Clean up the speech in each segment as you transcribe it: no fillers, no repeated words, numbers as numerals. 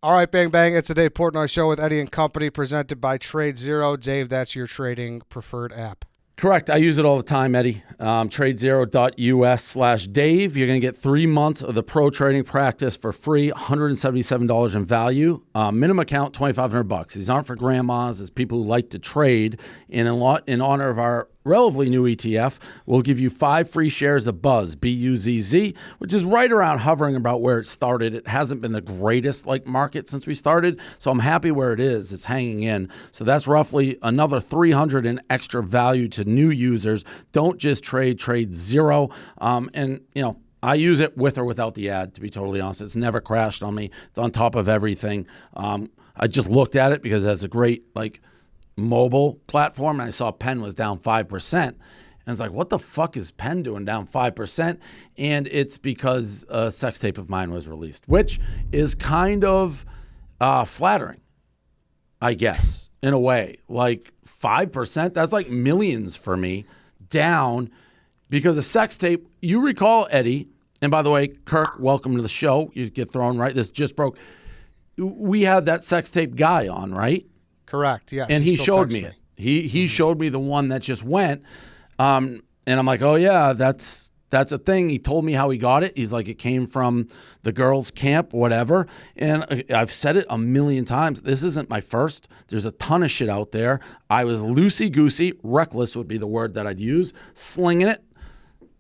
All right, bang, bang. It's the Dave Portnoy Show with Eddie and Company, presented by TradeZero. Dave, that's your trading preferred app. Correct. I use it all the time, Eddie. TradeZero.us/Dave. You're going to get 3 months of the pro trading practice for free, $177 in value. Minimum account, $2,500. These aren't for grandmas. It's people who like to trade. And in honor of our relatively new ETF, we'll give you 5 free shares of Buzz, B-U-Z-Z, which is right around hovering about where it started. It hasn't been the greatest market since we started, so I'm happy where it is. It's hanging in. So that's roughly another $300 in extra value to new users. Don't just trade zero. I use it with or without the ad, to be totally honest. It's never crashed on me. It's on top of everything. I just looked at it because it has a great mobile platform, and I saw Penn was down 5%. And it's like, what the fuck is Penn doing down 5%? And it's because a sex tape of mine was released, which is kind of flattering, I guess, in a way. 5%, that's like millions for me down because a sex tape, you recall, Eddie, and by the way, Kirk, welcome to the show. You get thrown right. This just broke. We had that sex tape guy on, right? Correct, yes. And he showed me it. He showed me the one that just went. And I'm like, oh, yeah, that's a thing. He told me how he got it. He's like, it came from the girls' camp, whatever. And I've said it a million times. This isn't my first. There's a ton of shit out there. I was loosey-goosey. Reckless would be the word that I'd use. Slinging it.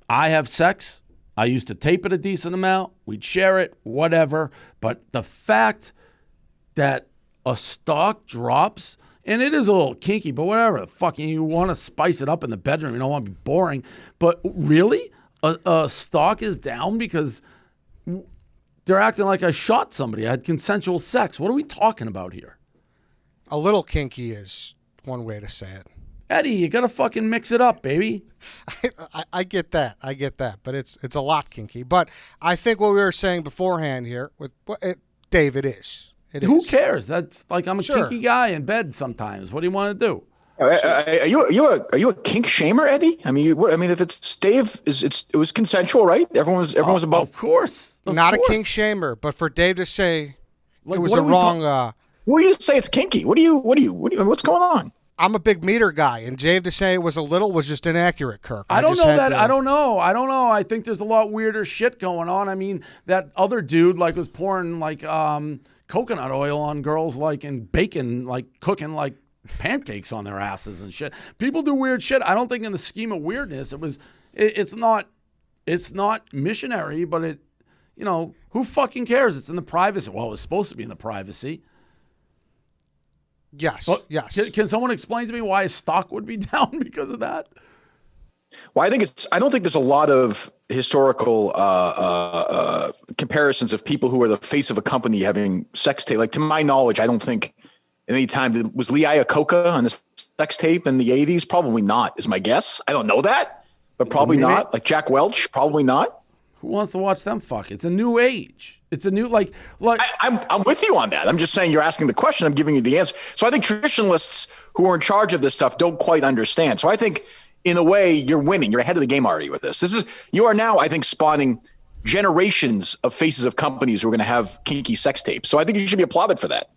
I have sex. I used to tape it a decent amount. We'd share it, whatever. But the fact that a stock drops, and it is a little kinky, but whatever. Fucking, you want to spice it up in the bedroom. You don't want to be boring. But really, a stock is down because they're acting like I shot somebody. I had consensual sex. What are we talking about here? A little kinky is one way to say it. Eddie, you got to fucking mix it up, baby. I get that. But it's a lot kinky. But I think what we were saying beforehand here, Dave, it is. Who cares? That's I'm a kinky guy in bed sometimes. What do you want to do? Are you a kink shamer, Eddie? I mean, if it's Dave, it was consensual, right? Everyone was above. Of course, not a kink shamer, but for Dave to say it was the wrong. What do you say? It's kinky. What's going on? I'm a big meter guy, and Dave to say it was a little was just inaccurate, Kirk. I don't know that. I don't know. I think there's a lot weirder shit going on. I mean, that other dude was pouring coconut oil on girls and bacon, cooking pancakes on their asses and shit. People do weird shit. I don't think in the scheme of weirdness, it's not missionary, but who fucking cares? It's in the privacy. Well, it's supposed to be in the privacy. Yes. But yes. Can someone explain to me why a stock would be down because of that? Well, I don't think there's a lot of historical comparisons of people who are the face of a company having sex tape. To my knowledge, I don't think any time was Lee Iacocca on this sex tape in the 80s. Probably not, is my guess. I don't know that, but probably not. Jack Welch, probably not. Who wants to watch them fuck? It's a new age. It's a new I'm with you on that. I'm just saying you're asking the question. I'm giving you the answer. So I think traditionalists who are in charge of this stuff don't quite understand. So I think in a way you're winning. You're ahead of the game already with this. You are now, I think, spawning generations of faces of companies who are going to have kinky sex tapes. So I think you should be applauded for that.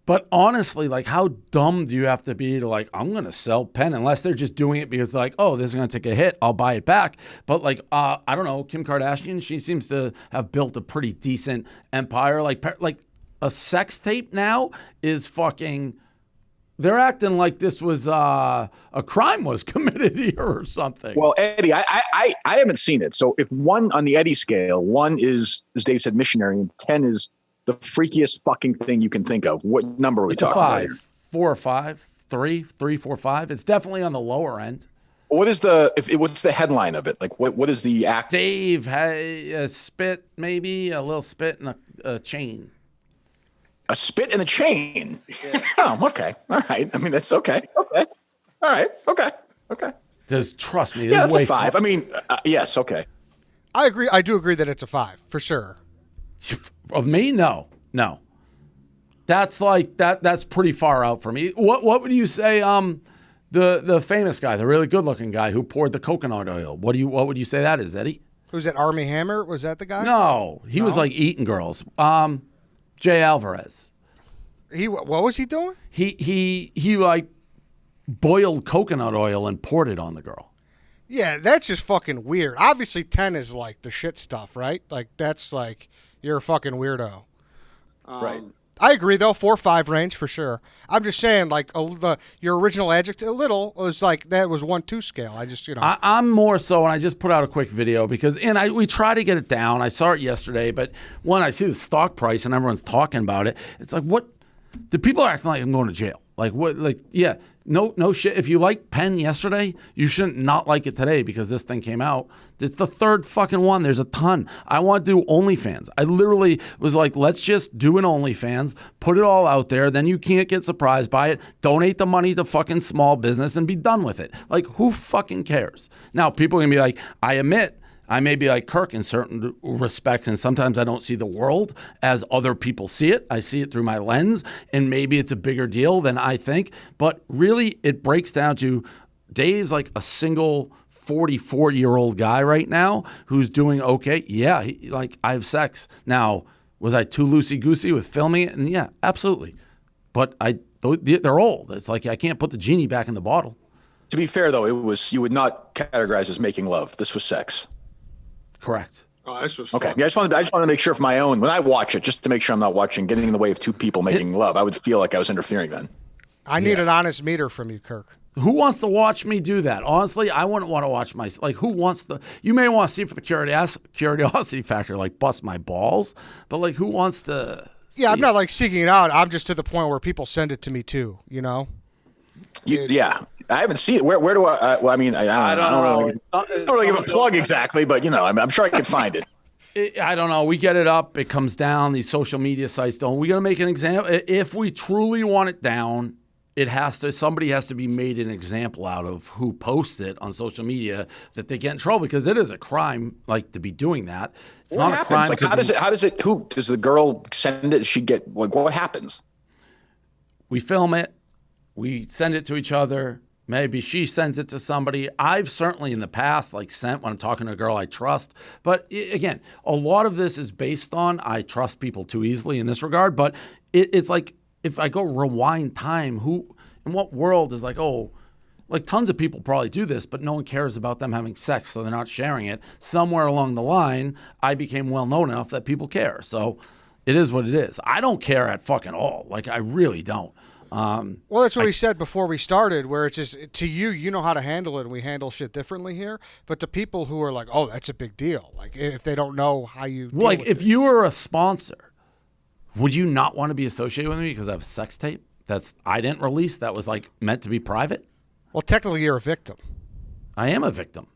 But honestly, how dumb do you have to be to I'm going to sell Penn unless they're just doing it because oh, this is going to take a hit. I'll buy it back. But I don't know, Kim Kardashian, she seems to have built a pretty decent empire. A sex tape now is fucking, they're acting like this was a crime was committed here or something. Well, Eddie, I haven't seen it. So if 1 on the Eddie scale, 1 is, as Dave said, missionary, and 10 is the freakiest fucking thing you can think of. What number are we talking about? 5, 4 or 5, 3, 4, 5. It's definitely on the lower end. What is what's the headline of it? What is the act? Dave had a spit, maybe a little spit and a chain. A spit and a chain. Yeah. Oh, okay. All right. I mean, that's okay. Okay. All right. Okay. Trust me. Yeah, that's a 5. I mean, yes. Okay. I agree. I do agree that it's a 5 for sure. Of me? No. That's that's pretty far out for me. What would you say? The famous guy, the really good looking guy who poured the coconut oil. What would you say that is, Eddie? Who's that? Army Hammer? Was that the guy? No, he was eating girls. Jay Alvarez. What was he doing? He like boiled coconut oil and poured it on the girl. Yeah, that's just fucking weird. Obviously, 10 is like the shit stuff, right? Like, that's like, you're a fucking weirdo. Right. I agree, though. 4 or 5 range for sure. I'm just saying, like, your original adjective, a little, was like, that was 1-2 scale. I just, I'm more so, and I just put out a quick video because, we try to get it down. I saw it yesterday, but when I see the stock price and everyone's talking about it, it's like, what? The people are acting like I'm going to jail. Like, what? Like, yeah, no shit. If you liked Penn yesterday, you shouldn't not like it today because this thing came out. It's the third fucking one. There's a ton. I want to do OnlyFans. I literally was like, let's just do an OnlyFans, put it all out there. Then you can't get surprised by it. Donate the money to fucking small business and be done with it. Like, who fucking cares? Now, people are going to be like, I admit, I may be like Kirk in certain respects, and sometimes I don't see the world as other people see it. I see it through my lens, and maybe it's a bigger deal than I think. But really, it breaks down to Dave's like a single 44-year-old guy right now who's doing okay. Yeah, I have sex. Now, was I too loosey-goosey with filming it? And yeah, absolutely. But they're old. It's like I can't put the genie back in the bottle. To be fair, though, you would not categorize as making love. This was sex. Correct. Oh, this was Okay. fun. Yeah, I just wanted to make sure for my own, when I watch it, just to make sure I'm not getting in the way of two people making love. I would feel like I was interfering then. I need an honest meter from you, Kirk. Who wants to watch me do that? Honestly, I wouldn't want to watch who wants to, you may want to see for the curiosity factor, like bust my balls, but like who wants to Yeah, I'm not like seeking it out. I'm just to the point where people send it to me too, Yeah. I haven't seen it. Where do I? Well, I mean, I don't know. I don't really give a plug exactly, but I'm sure I could find it. I don't know. We get it up. It comes down. These social media sites don't. We're going to make an example. If we truly want it down, somebody has to be made an example out of who posts it on social media that they get in trouble because it is a crime, like to be doing that. It's What not happens? a crime. Like, how does it, who does the girl send it? Does she get, like, what happens? We film it. We send it to each other. Maybe she sends it to somebody. I've certainly in the past sent when I'm talking to a girl I trust. But again, a lot of this is based on I trust people too easily in this regard. But it's like if I go rewind time, who in what world is tons of people probably do this, but no one cares about them having sex, so they're not sharing it. Somewhere along the line, I became well known enough that people care. So it is what it is. I don't care at fucking all. Like, I really don't. Well, that's what we said before we started, where it's just to you know how to handle it, and we handle shit differently here. But the people who are like, oh, that's a big deal, like if they don't know how you deal with if you were a sponsor, would you not want to be associated with me because I have a sex tape I didn't release that was meant to be private? Well, technically, you're a victim. I am a victim.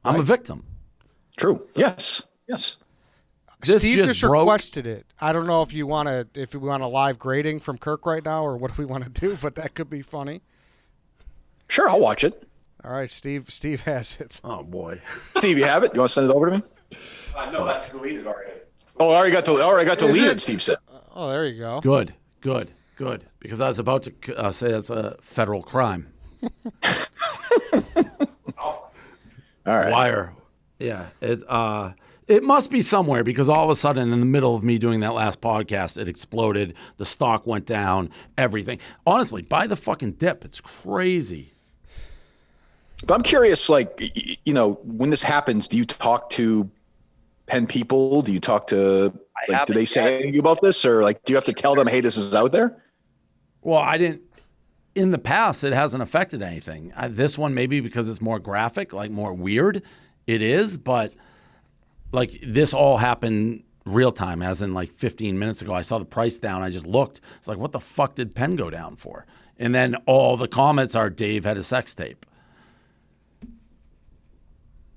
I'm a victim. True. Yes. Steve just requested it. I don't know if we want a live grading from Kirk right now or what we want to do, but that could be funny. Sure, I'll watch it. All right, Steve has it. Oh boy, Steve, you have it? You want to send it over to me? No, that's deleted already. Oh, I already got to lead it. Steve said. Oh, there you go. Good. Because I was about to say that's a federal crime. All right. Wire. Yeah. It must be somewhere because all of a sudden in the middle of me doing that last podcast, it exploded. The stock went down, everything. Honestly, buy the fucking dip. It's crazy. But I'm curious, when this happens, do you talk to Penn people? Do you talk to, do they say anything about this? Or do you have to tell them, hey, this is out there? Well, I didn't. In the past, it hasn't affected anything. This one, maybe because it's more graphic, more weird. It is, but this all happened real time, as in 15 minutes ago. I saw the price down. I just looked. It's like, what the fuck did Penn go down for? And then all the comments are Dave had a sex tape.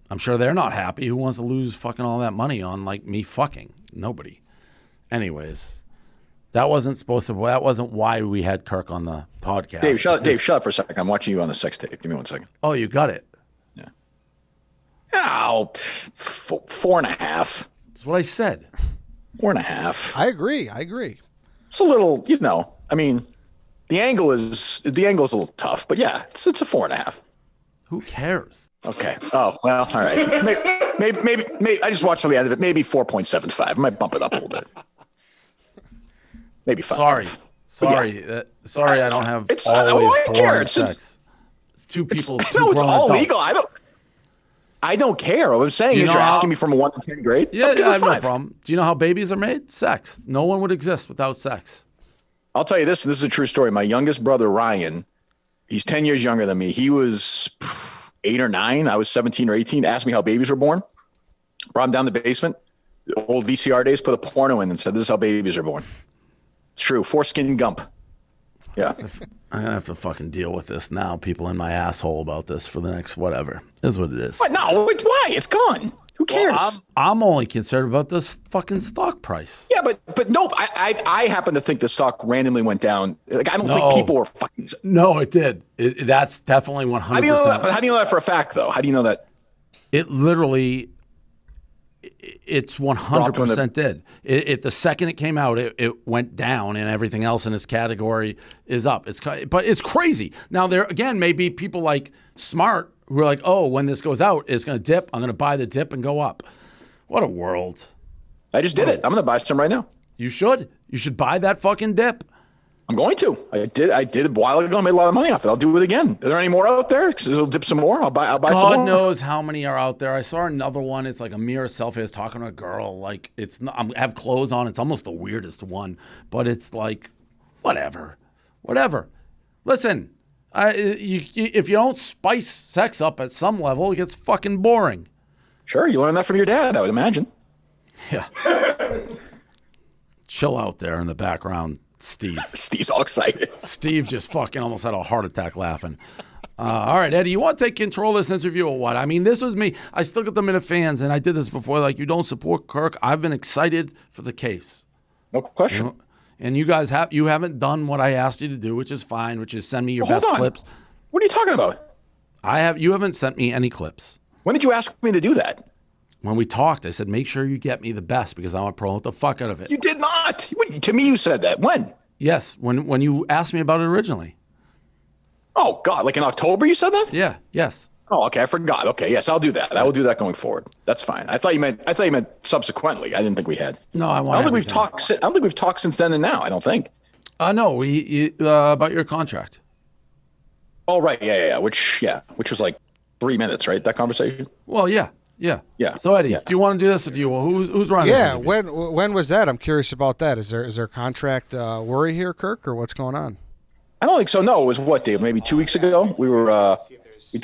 I'm sure they're not happy. Who wants to lose fucking all that money on me fucking? Nobody. Anyways, that wasn't why we had Kirk on the podcast. Dave, shut up for a second. I'm watching you on the sex tape. Give me 1 second. Oh, you got it. Yeah. Oh, 4.5. That's what I said. 4.5. I agree. It's a little, I mean, the angle is a little tough, but yeah, it's a 4.5. Who cares? Okay. Oh, well, all right. Maybe I just watched till the end of it. Maybe 4.75. I might bump it up a little bit. maybe 5. Sorry, I don't have It's always I don't care. boring It's sex. It's two people. I Two know it's grown all adults. legal. I don't care. What I'm saying You is know you're how- asking me from a 1 to 10 grade. Yeah, I'll give I it have no 5. problem. Do you know how babies are made? Sex. No one would exist without sex. I'll tell you this. This is a true story. My youngest brother, Ryan, he's 10 years younger than me. He was 8 or 9. I was 17 or 18. Asked me how babies were born. Brought him down the basement. The old VCR days, put a porno in and said, this is how babies are born. It's true. Foreskin Gump. Yeah. I'm going to have to fucking deal with this now. People in my asshole about this for the next whatever. Is what it is. What? No, why? It's gone. Who cares? Well, I'm only concerned about this fucking stock price. Yeah, but nope. I happen to think the stock randomly went down. Like I don't think people were fucking. No, it did. That's definitely 100%. How do you know that? But how do you know that for a fact, though? How do you know that? It literally, it's 100% did. The second it came out, it went down, and everything else in this category is up. But it's crazy. Now there again, maybe people like smart who are like, oh, when this goes out, it's going to dip. I'm going to buy the dip and go up. What a world! I just did it. I'm going to buy some right now. You should. You should buy that fucking dip. I'm going to. I did it a while ago. I made a lot of money off it. I'll do it again. Are there any more out there? Because it'll dip some more. I'll buy some more. God knows how many are out there. I saw another one. It's like a mirror selfie. I was talking to a girl. Like I have clothes on. It's almost the weirdest one, but it's like, whatever. Listen, if you don't spice sex up at some level, it gets fucking boring. Sure, you learned that from your dad, I would imagine. Yeah. Chill out there in the background, Steve. Steve's all excited. Steve just fucking almost had a heart attack laughing. All right, Eddie, you want to take control of this interview or what? I mean, this was me. I still get the minute fans, and I did this before. Like, you don't support Kirk. I've been excited for the case. No question. And you guys haven't done what I asked you to do, which is fine, which is send me your best clips. What are you talking about? You haven't sent me any clips. When did you ask me to do that? When we talked, I said, make sure you get me the best because I want to promote the fuck out of it. You did not. To me, you said that. When? Yes, when you asked me about it originally. Oh, God. Like in October you said that? Yeah, yes. Oh, okay. I forgot. Okay, yes, I'll do that. I will do that going forward. That's fine. I thought you meant subsequently. I didn't think we had. No, I don't think we've talked. I don't think we've talked since then and now. I don't think. No, about your contract. Oh, right. Yeah. Which was like 3 minutes, right? That conversation. Well, yeah. So Eddie, do you want to do this, or do you? Who's running? Yeah. This when was that? I'm curious about that. Is there contract worry here, Kirk, or what's going on? I don't think so. No, it was what, Dave? Maybe 2 weeks ago. We were.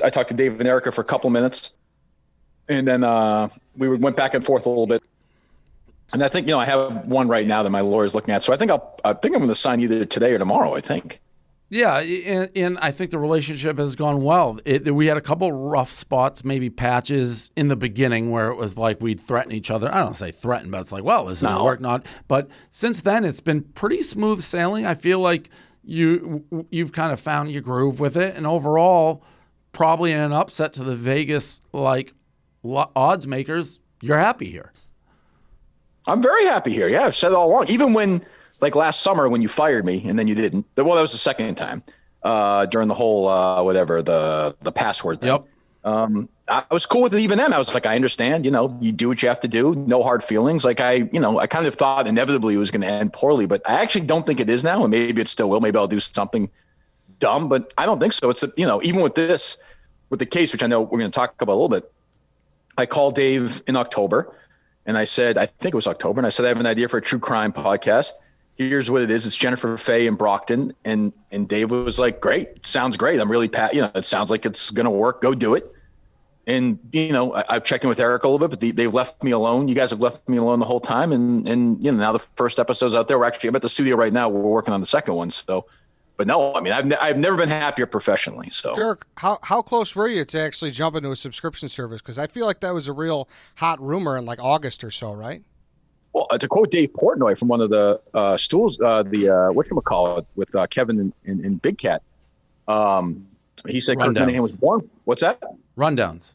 I talked to Dave and Erica for a couple minutes, and then we went back and forth a little bit. And I think I have one right now that my lawyer's looking at. So I think I'm going to sign either today or tomorrow. I think. Yeah, and I think the relationship has gone well. We had a couple rough spots, maybe patches in the beginning where it was like we'd threaten each other. I don't say threaten, but it's like, well, this is going to work, not. But since then, it's been pretty smooth sailing. I feel like you've kind of found your groove with it, and overall, probably in an upset to the Vegas odds makers, you're happy here. I'm very happy here. Yeah, I've said it all along. Even when. Like last summer when you fired me and then you didn't. Well, that was the second time during the whole the password thing. Yep. I was cool with it even then. I was like, I understand. You do what you have to do. No hard feelings. Like I kind of thought inevitably it was going to end poorly, but I actually don't think it is now. And maybe it still will. Maybe I'll do something dumb, but I don't think so. It's even with the case, which I know we're going to talk about a little bit. I called Dave in October and I said, I think it was October. And I said, I have an idea for a true crime podcast. Here's what it is. It's Jennifer Faye and Brockton. And Dave was like, great. Sounds great. I'm really it sounds like it's going to work. Go do it. And, I've checked in with Eric a little bit, but they've left me alone. You guys have left me alone the whole time. And now the first episode's out there. I'm at the studio right now. We're working on the second one. So, but no, I mean, I've never been happier professionally. So Kirk, how close were you to actually jump into a subscription service? Because I feel like that was a real hot rumor in like August or so, right? Well, to quote Dave Portnoy from one of the stools, whatchamacallit with Kevin and Big Cat, he said Kirk Minihane was born. What's that? Rundowns.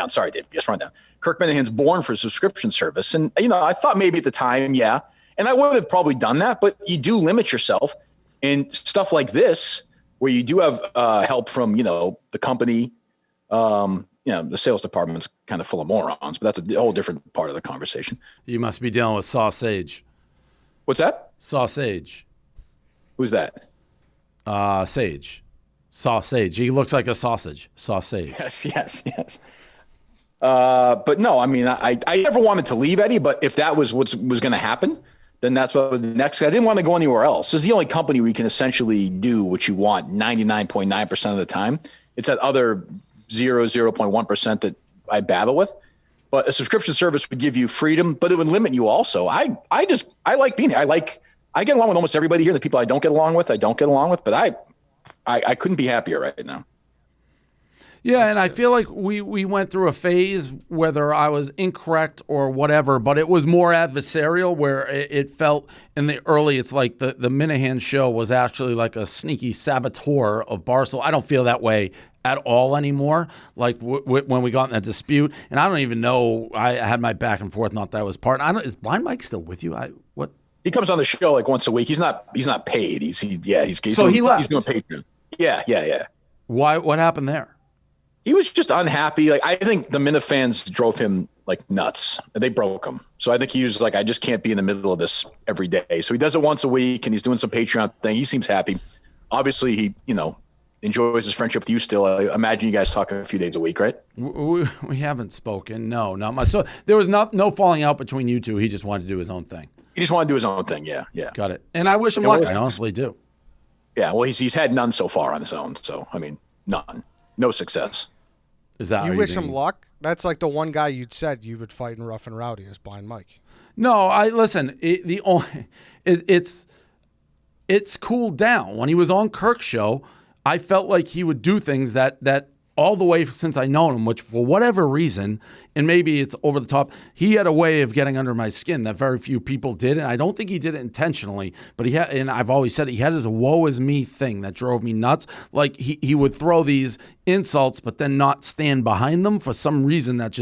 Sorry, Dave. Yes, Rundown. Kirk Minihane's born for subscription service. And, I thought maybe at the time, yeah. And I would have probably done that, but you do limit yourself in stuff like this, where you do have help from, the company, the sales department's kind of full of morons, but that's a whole different part of the conversation. You must be dealing with sausage. What's that? Sausage. Who's that? Sage. Sausage. He looks like a sausage. Sausage. Yes. But no, I mean, I never wanted to leave Eddie, but if that was what was going to happen, then that's what the next. I didn't want to go anywhere else. This is the only company where you can essentially do what you want 99.9% of the time. It's that other 0.1% that I battle with. But a subscription service would give you freedom, but it would limit you also. I like being here. I get along with almost everybody here. The people I don't get along with, but I couldn't be happier right now. Yeah, that's and good. I feel like we went through a phase, whether I was incorrect or whatever, but it was more adversarial where it felt in the early, it's like the Minihane show was actually like a sneaky saboteur of Barstool. I don't feel that way at all anymore, like when we got in that dispute. And I don't even know, I had my back and forth, not that I was part. Is Blind Mike still with you? What? He comes on the show like once a week. He's not paid. He's so doing, he left. He's doing Patreon. Yeah. Why? What happened there? He was just unhappy. Like, I think the Mina fans drove him like nuts. They broke him. So I think he was like, I just can't be in the middle of this every day. So he does it once a week, and he's doing some Patreon thing. He seems happy. Obviously, he enjoys his friendship with you still. I imagine you guys talk a few days a week, right? We haven't spoken. No, not much. So there was no falling out between you two. He just wanted to do his own thing. He just wanted to do his own thing. Yeah. Got it. And I wish him luck. I honestly do. Yeah. Well, he's had none so far on his own. So I mean, none. No success. Is that you wish him luck? That's like the one guy you'd said you would fight in Rough and Rowdy is Blind Mike. No, listen. It's cooled down. When he was on Kirk's show, I felt like he would do things that all the way since I known him, which for whatever reason, and maybe it's over the top, he had a way of getting under my skin that very few people did, and I don't think he did it intentionally, but and I've always said it, he had his woe is me thing that drove me nuts. Like he would throw these insults, but then not stand behind them for some reason that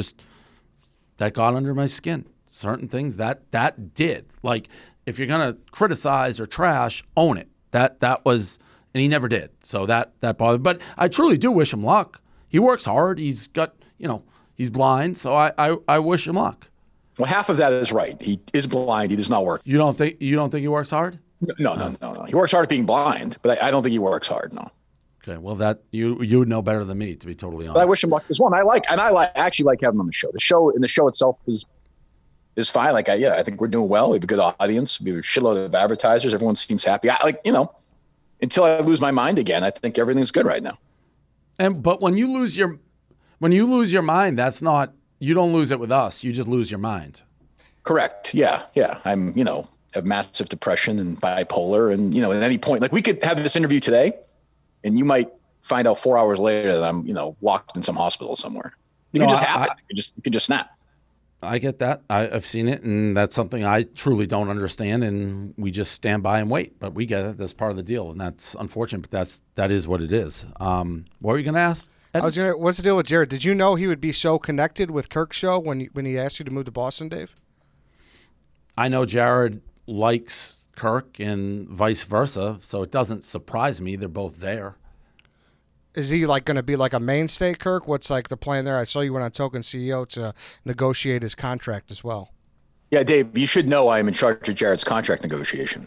got under my skin. Certain things that did. Like if you're gonna criticize or trash, own it. That was, and he never did. So that bothered. But I truly do wish him luck. He works hard. He's got, he's blind. So I wish him luck. Well, half of that is right. He is blind. He does not work. You don't think he works hard? No. He works hard at being blind, but I don't think he works hard. No. Okay. Well, that you would know better than me, to be totally honest. But I wish him luck. There's one I actually like having him on the show. The show itself is fine. Like I think we're doing well. We have a good audience. We have a shitload of advertisers. Everyone seems happy. Until I lose my mind again, I think everything's good right now. But when you lose your mind, that's not, you don't lose it with us. You just lose your mind. Correct. Yeah. I'm, have massive depression and bipolar, and at any point, like we could have this interview today, and you might find out 4 hours later that I'm, locked in some hospital somewhere. It can just happen. You can just snap. I get that. I've seen it, and that's something I truly don't understand, and we just stand by and wait. But we get it. That's part of the deal, and that's unfortunate, but that is what it is. What were you going to ask, Ed? What's the deal with Jared? Did you know he would be so connected with Kirk's show when he asked you to move to Boston, Dave? I know Jared likes Kirk and vice versa, so it doesn't surprise me. They're both there. Is he going to be like a mainstay, Kirk? What's like the plan there? I saw you went on Token CEO to negotiate his contract as well. Yeah, Dave, you should know I am in charge of Jared's contract negotiation.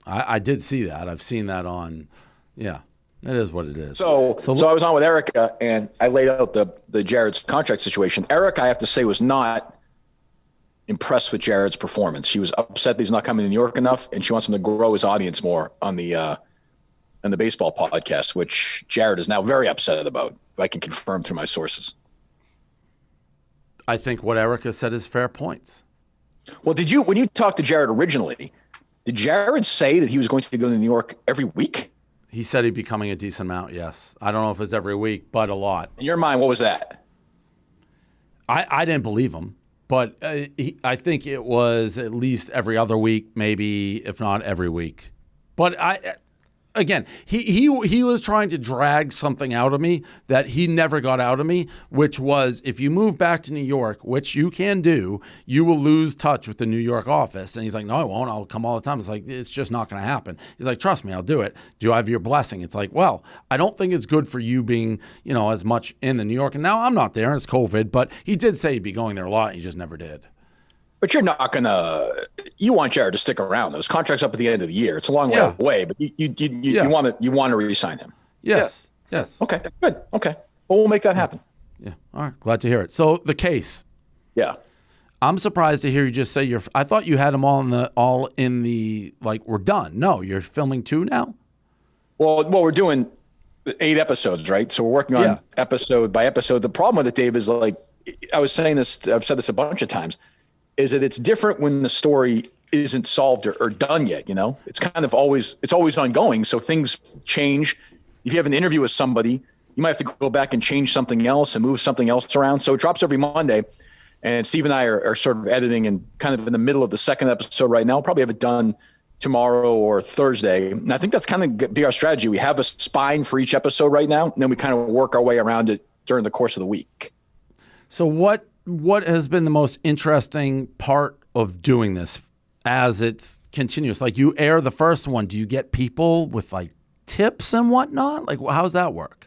I did see that. I've seen that on, yeah, it is what it is. So I was on with Erica, and I laid out the Jared's contract situation. Erica, I have to say, was not impressed with Jared's performance. She was upset that he's not coming to New York enough, and she wants him to grow his audience more on the baseball podcast, which Jared is now very upset about. I can confirm through my sources. I think what Erica said is fair points. Well, when you talked to Jared originally, did Jared say that he was going to go to New York every week? He said he'd be coming a decent amount, yes. I don't know if it's every week, but a lot. In your mind, what was that? I didn't believe him, but I think it was at least every other week, maybe, if not every week. But again, he was trying to drag something out of me that he never got out of me, which was if you move back to New York, which you can do, you will lose touch with the New York office. And he's like, no, I won't. I'll come all the time. It's like, it's just not going to happen. He's like, trust me, I'll do it. Do I have your blessing? It's like, well, I don't think it's good for you being, as much in the New York. And now I'm not there, and it's COVID, but he did say he'd be going there a lot, and he just never did. But you're not gonna. You want Jared to stick around. Those contracts up at the end of the year. It's a long way away, but you want to re-sign him. Yes. Yes. Okay. Good. Okay. Well, we'll make that happen. Yeah. All right. Glad to hear it. So the case. Yeah. I'm surprised to hear you just say I thought you had them all in the like we're done. No, you're filming 2 now. Well, we're doing 8 episodes, right? So we're working on episode by episode. The problem with it, Dave, is like I was saying this. I've said this a bunch of times. Is that it's different when the story isn't solved or done yet. You know, it's kind of always ongoing. So things change. If you have an interview with somebody, you might have to go back and change something else and move something else around. So it drops every Monday. And Steve and I are sort of editing and kind of in the middle of the second episode right now. We'll probably have it done tomorrow or Thursday. And I think that's kind of be our strategy. We have a spine for each episode right now, and then we kind of work our way around it during the course of the week. So what has been the most interesting part of doing this as it's continuous? Like you air the first one, do you get people with like tips and whatnot? Like how's that work?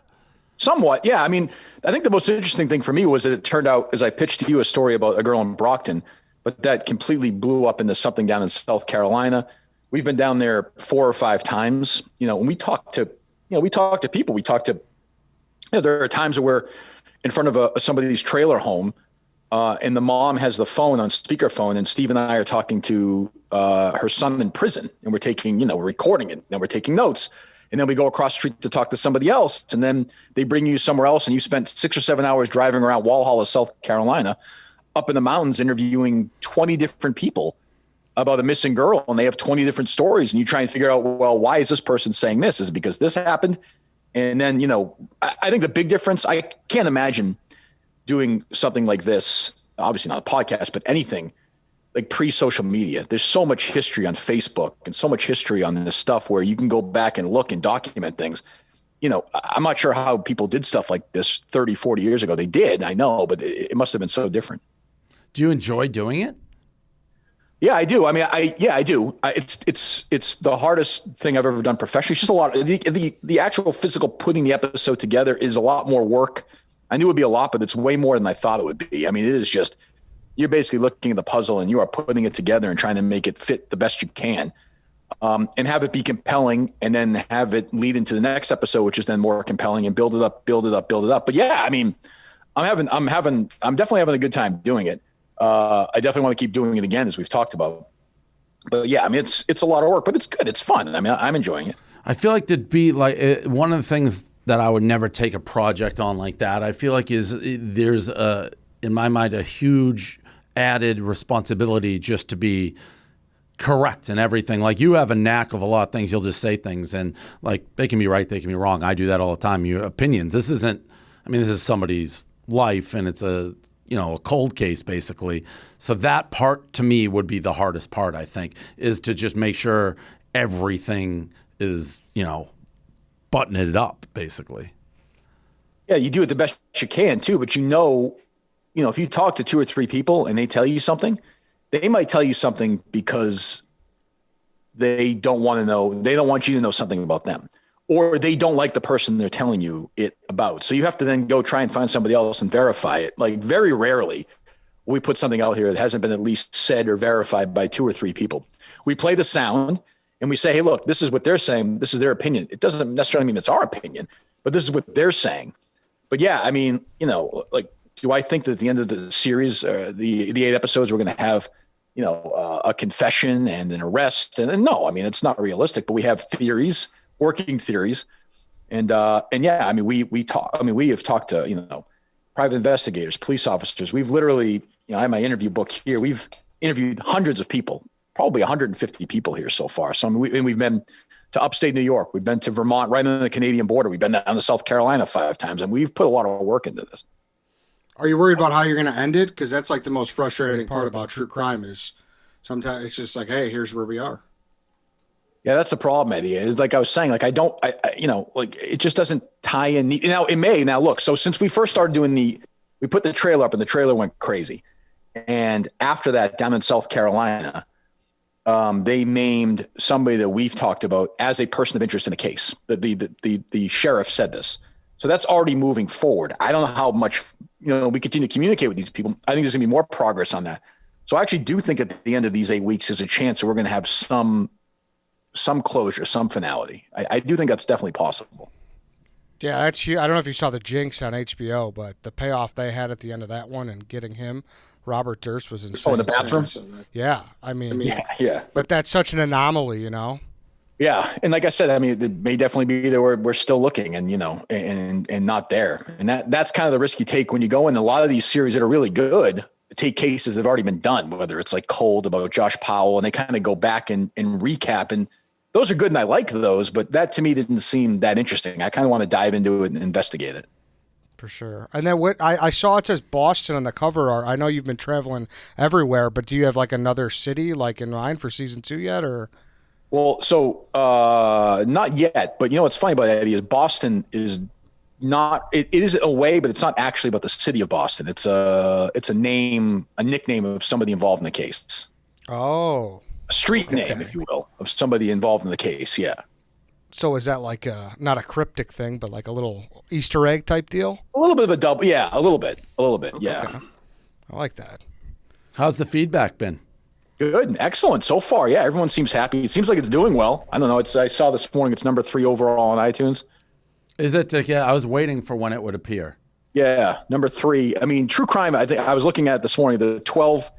Somewhat, yeah. I mean, I think the most interesting thing for me was that it turned out, as I pitched to you a story about a girl in Brockton, but that completely blew up into something down in South Carolina. We've been down there 4 or 5 times. You know, when we talk to people, there are times where we're in front of somebody's trailer home, and the mom has the phone on speakerphone, and Steve and I are talking to her son in prison, and we're recording it, and we're taking notes. And then we go across the street to talk to somebody else. And then they bring you somewhere else. And you spent 6 or 7 hours driving around Walhalla, South Carolina, up in the mountains, interviewing 20 different people about a missing girl. And they have 20 different stories. And you try and figure out, well, why is this person saying this? Is it because this happened? And then, I think the big difference, I can't imagine doing something like this, obviously not a podcast, but anything like pre-social media. There's so much history on Facebook and so much history on this stuff where you can go back and look and document things. I'm not sure how people did stuff like this 30, 40 years ago. They did, I know, but it must have been so different. Do you enjoy doing it? Yeah, I do. I mean, I do. It's the hardest thing I've ever done professionally. It's just a lot. The actual physical putting the episode together is a lot more work. I knew it would be a lot, but it's way more than I thought it would be. I mean, it is just, you're basically looking at the puzzle and you are putting it together and trying to make it fit the best you can, and have it be compelling, and then have it lead into the next episode, which is then more compelling, and build it up. But yeah, I mean, I'm definitely having a good time doing it. I definitely want to keep doing it again, as we've talked about. But yeah, I mean, it's a lot of work, but it's good. It's fun. I mean, I'm enjoying it. I feel like there'd be like one of the things that I would never take a project on like that. I feel like there's in my mind a huge added responsibility just to be correct and everything. Like you have a knack of a lot of things. You'll just say things and like they can be right, they can be wrong. I do that all the time. Your opinions. This is somebody's life, and it's a cold case basically. So that part to me would be the hardest part, I think, is to just make sure everything is, buttoning it up basically. Yeah, you do it the best you can too, but if you talk to 2 or 3 people and they tell you something, they might tell you something because they don't want to know. They don't want you to know something about them, or they don't like the person they're telling you it about. So you have to then go try and find somebody else and verify it. Like very rarely we put something out here that hasn't been at least said or verified by 2 or 3 people. We play the sound and we say, hey, look, this is what they're saying. This is their opinion. It doesn't necessarily mean it's our opinion, but this is what they're saying. But yeah, I mean, do I think that at the end of the series, the 8 episodes, we're going to have, a confession and an arrest? And no, I mean, it's not realistic, but we have theories, working theories. And yeah, I mean, we have talked to, private investigators, police officers. We've literally, I have my interview book here. We've interviewed hundreds of people, probably 150 people here so far. So we've been to upstate New York. We've been to Vermont, right on the Canadian border. We've been down to South Carolina 5 times, and we've put a lot of work into this. Are you worried about how you're going to end it? Because that's like the most frustrating part about true crime is sometimes it's just like, hey, here's where we are. Yeah, that's the problem, Eddie. Is like I was saying, like it just doesn't tie in. Now it may. Now look, so since we first started doing we put the trailer up and the trailer went crazy, and after that, down in South Carolina, they named somebody that we've talked about as a person of interest in the case. The sheriff said this, so that's already moving forward. I don't know how much we continue to communicate with these people. I think there's gonna be more progress on that. So I actually do think at the end of these 8 weeks there's a chance that we're going to have some closure, some finality. I do think that's definitely possible. Yeah, that's huge. I don't know if you saw the Jinx on HBO, but the payoff they had at the end of that one and getting him, Robert Durst, was insane. Oh, in the bathroom? Yeah, I mean, yeah. But that's such an anomaly, you know? Yeah, and like I said, I mean, it may definitely be that we're still looking, and and not there, and that's kind of the risk you take when you go in. A lot of these series that are really good take cases that have already been done, whether it's like Cold about Josh Powell, and they kind of go back and recap, and those are good, and I like those, but that to me didn't seem that interesting. I kind of want to dive into it and investigate it. For sure. And then what I saw, it says Boston on the cover art. I know you've been traveling everywhere, but do you have like another city like in mind for season 2 yet, or? Well, so not yet, but you know what's funny about Eddie is Boston is not. It is a way, but it's not actually about the city of Boston. It's a nickname of somebody involved in the case. Oh, a street name, if you will, of somebody involved in the case. Yeah. So is that like not a cryptic thing, but like a little Easter egg type deal? A little bit of a double, yeah. A little bit, yeah. Okay. I like that. How's the feedback been? Good, excellent so far. Yeah, everyone seems happy. It seems like it's doing well. I don't know. I saw this morning it's number 3 overall on iTunes. Is it? Yeah, I was waiting for when it would appear. Yeah, number 3. I mean, true crime. I think I was looking at it this morning. The 12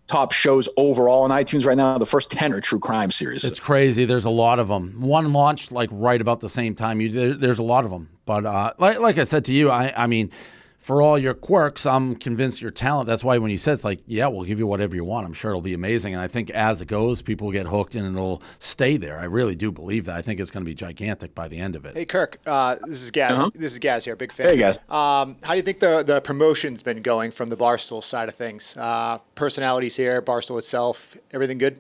top shows overall on iTunes right now. The first 10 are true crime series. It's crazy. There's a lot of them. One launched like right about the same time. There's a lot of them. But like I said to you, I mean, for all your quirks, I'm convinced your talent. That's why when you said it's like, yeah, we'll give you whatever you want. I'm sure it'll be amazing. And I think as it goes, people get hooked and it'll stay there. I really do believe that. I think it's going to be gigantic by the end of it. Hey, Kirk, this is Gaz. Uh-huh. This is Gaz here, big fan. Hey, Gaz. How do you think the promotion's been going from the Barstool side of things? Personalities here, Barstool itself, everything good?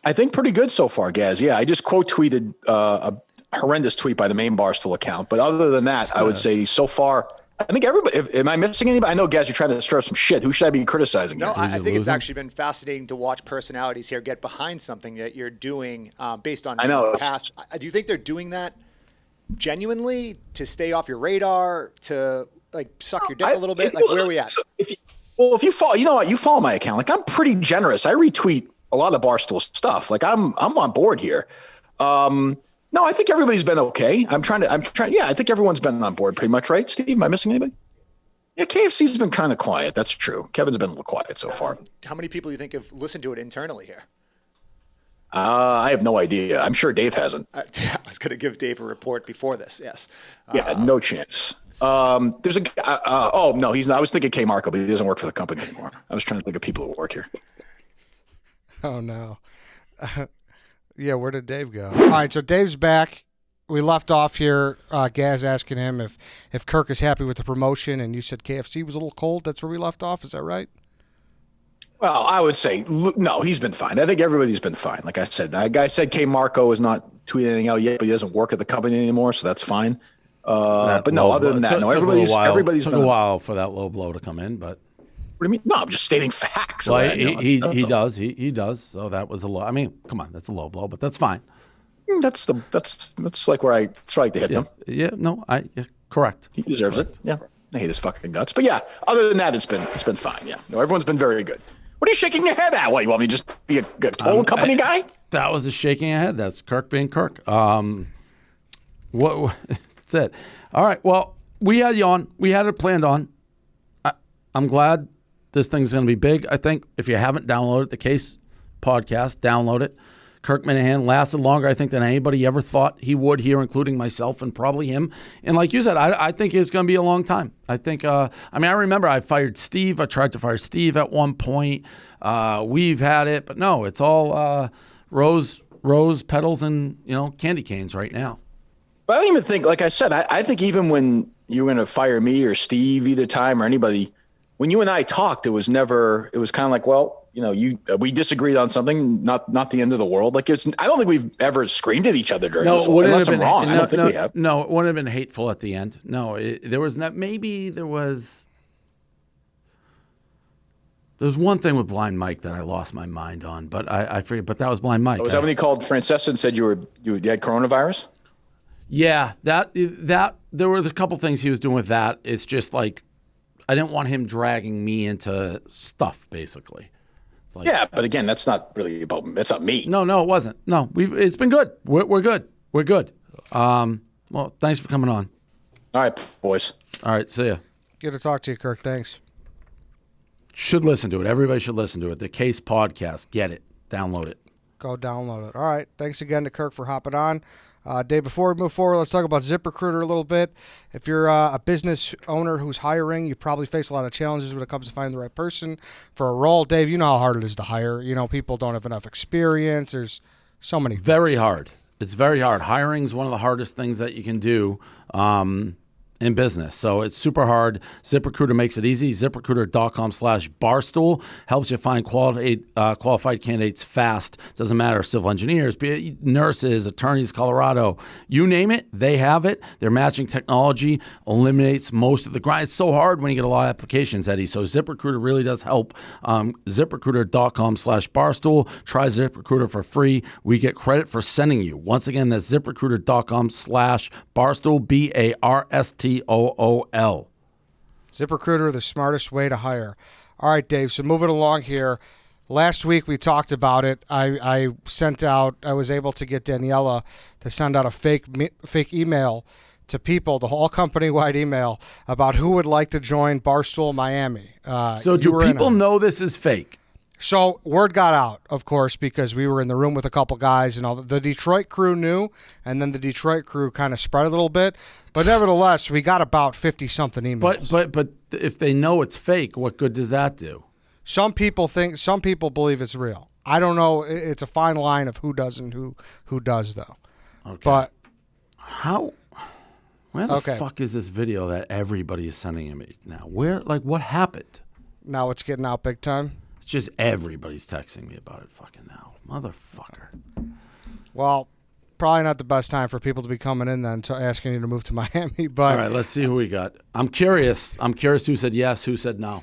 I think pretty good so far, Gaz. Yeah, I just quote tweeted a horrendous tweet by the main Barstool account. But other than that, I would say so far, I think everybody, am I missing anybody? I know, Gaz, you're trying to stir up some shit. Who should I be criticizing? No, here? I think it's actually been fascinating to watch personalities here get behind something that you're doing based on past. Do you think they're doing that genuinely to stay off your radar, to like suck your dick a little bit? Like, where are we at? If you follow, you know what, you follow my account. Like, I'm pretty generous. I retweet a lot of Barstool stuff. Like, I'm on board here. No, I think everybody's been okay. I'm trying. Yeah, I think everyone's been on board pretty much, right? Steve, am I missing anybody? Yeah, KFC's been kind of quiet. That's true. Kevin's been a little quiet so far. How many people do you think have listened to it internally here? I have no idea. I'm sure Dave hasn't. I was going to give Dave a report before this. Yes. Yeah, no chance. There's a. Oh no, he's not. I was thinking K Marco, but he doesn't work for the company anymore. I was trying to think of people who work here. Oh no. Yeah, where did Dave go? All right, so Dave's back. We left off here, Gaz asking him if Kirk is happy with the promotion, and you said KFC was a little cold. That's where we left off. Is that right? Well, I would say no. He's been fine. I think everybody's been fine. Like I said, that guy said K Marco is not tweeting anything out yet, but he doesn't work at the company anymore, so that's fine. But no, other than that, no. Everybody's took a while for that low blow to come in, but. What do you mean? No, I'm just stating facts. Well, he does. So that was a low. I mean, come on, that's a low blow, but that's fine. That's like where I like to hit them. Yeah, no, correct. He deserves it. Yeah, I hate his fucking guts. But yeah, other than that, it's been fine. Yeah, no, everyone's been very good. What are you shaking your head at? What, you want me to just be a total company guy? That was a shaking of head. That's Kirk being Kirk. What? That's it. All right. Well, we had you on. We had it planned on. I'm glad. This thing's going to be big. I think if you haven't downloaded the Case podcast, download it. Kirk Minihane lasted longer, I think, than anybody ever thought he would here, including myself and probably him. And like you said, I think it's going to be a long time. I think, I remember I fired Steve. I tried to fire Steve at one point. We've had it, but no, it's all rose petals and, candy canes right now. But I don't even think, like I said, I think even when you were going to fire me or Steve either time or anybody, when you and I talked, it was kind of like, well, we disagreed on something, not the end of the world. Like I don't think we've ever screamed at each other during this. Unless I'm wrong. I don't think we have. No, it wouldn't have been hateful at the end. No, there was not. Maybe there was. There's one thing with Blind Mike that I lost my mind on, but I forget. But that was Blind Mike. Was that when he called Francesca and said you had coronavirus? Yeah, that there were a couple things he was doing with that. It's just like, him dragging me into stuff, basically. It's like, Yeah, but again, that's not really about. It's not me. No, it wasn't. No, it's been good. We're good. We're good. Well, thanks for coming on. All right, boys. All right, see ya. Good to talk to you, Kirk. Thanks. Should listen to it. Everybody should listen to it. The Case Podcast. Get it. Download it. Go download it. All right. Thanks again to Kirk for hopping on. Dave, before we move forward, let's talk about ZipRecruiter a little bit. If you're a business owner who's hiring, you probably face a lot of challenges when it comes to finding the right person for a role. Dave, you know how hard it is to hire. You know, people don't have enough experience. There's so many things. Very hard. It's very hard. Hiring is one of the hardest things that you can do in business. So it's super hard. ZipRecruiter makes it easy. ZipRecruiter.com/barstool helps you find qualified candidates fast. Doesn't matter, civil engineers, be it nurses, attorneys, Colorado, you name it, they have it. Their matching technology eliminates most of the grind. It's so hard when you get a lot of applications, Eddie. So ZipRecruiter really does help. ZipRecruiter.com/barstool. Try ZipRecruiter for free. We get credit for sending you. Once again, that's ZipRecruiter.com/barstool, BARSTOOL. ZipRecruiter, the smartest way to hire. All right, Dave, so moving along here. Last week we talked about it. I was able to get Daniela to send out a fake email to people, the whole company-wide email, about who would like to join Barstool Miami. So do people know this is fake? So word got out, of course, because we were in the room with a couple guys, and all the Detroit crew knew, and then the Detroit crew kind of spread a little bit. But nevertheless, we got about 50-something emails. But if they know it's fake, what good does that do? Some people believe it's real. I don't know. It's a fine line of who does and who does, though. Okay. But where the fuck is this video that everybody is sending me now? What happened? Now it's getting out big time. It's just everybody's texting me about it fucking now. Motherfucker. Well, probably not the best time for people to be coming in then to asking you to move to Miami. But all right, let's see who we got. I'm curious who said yes, who said no.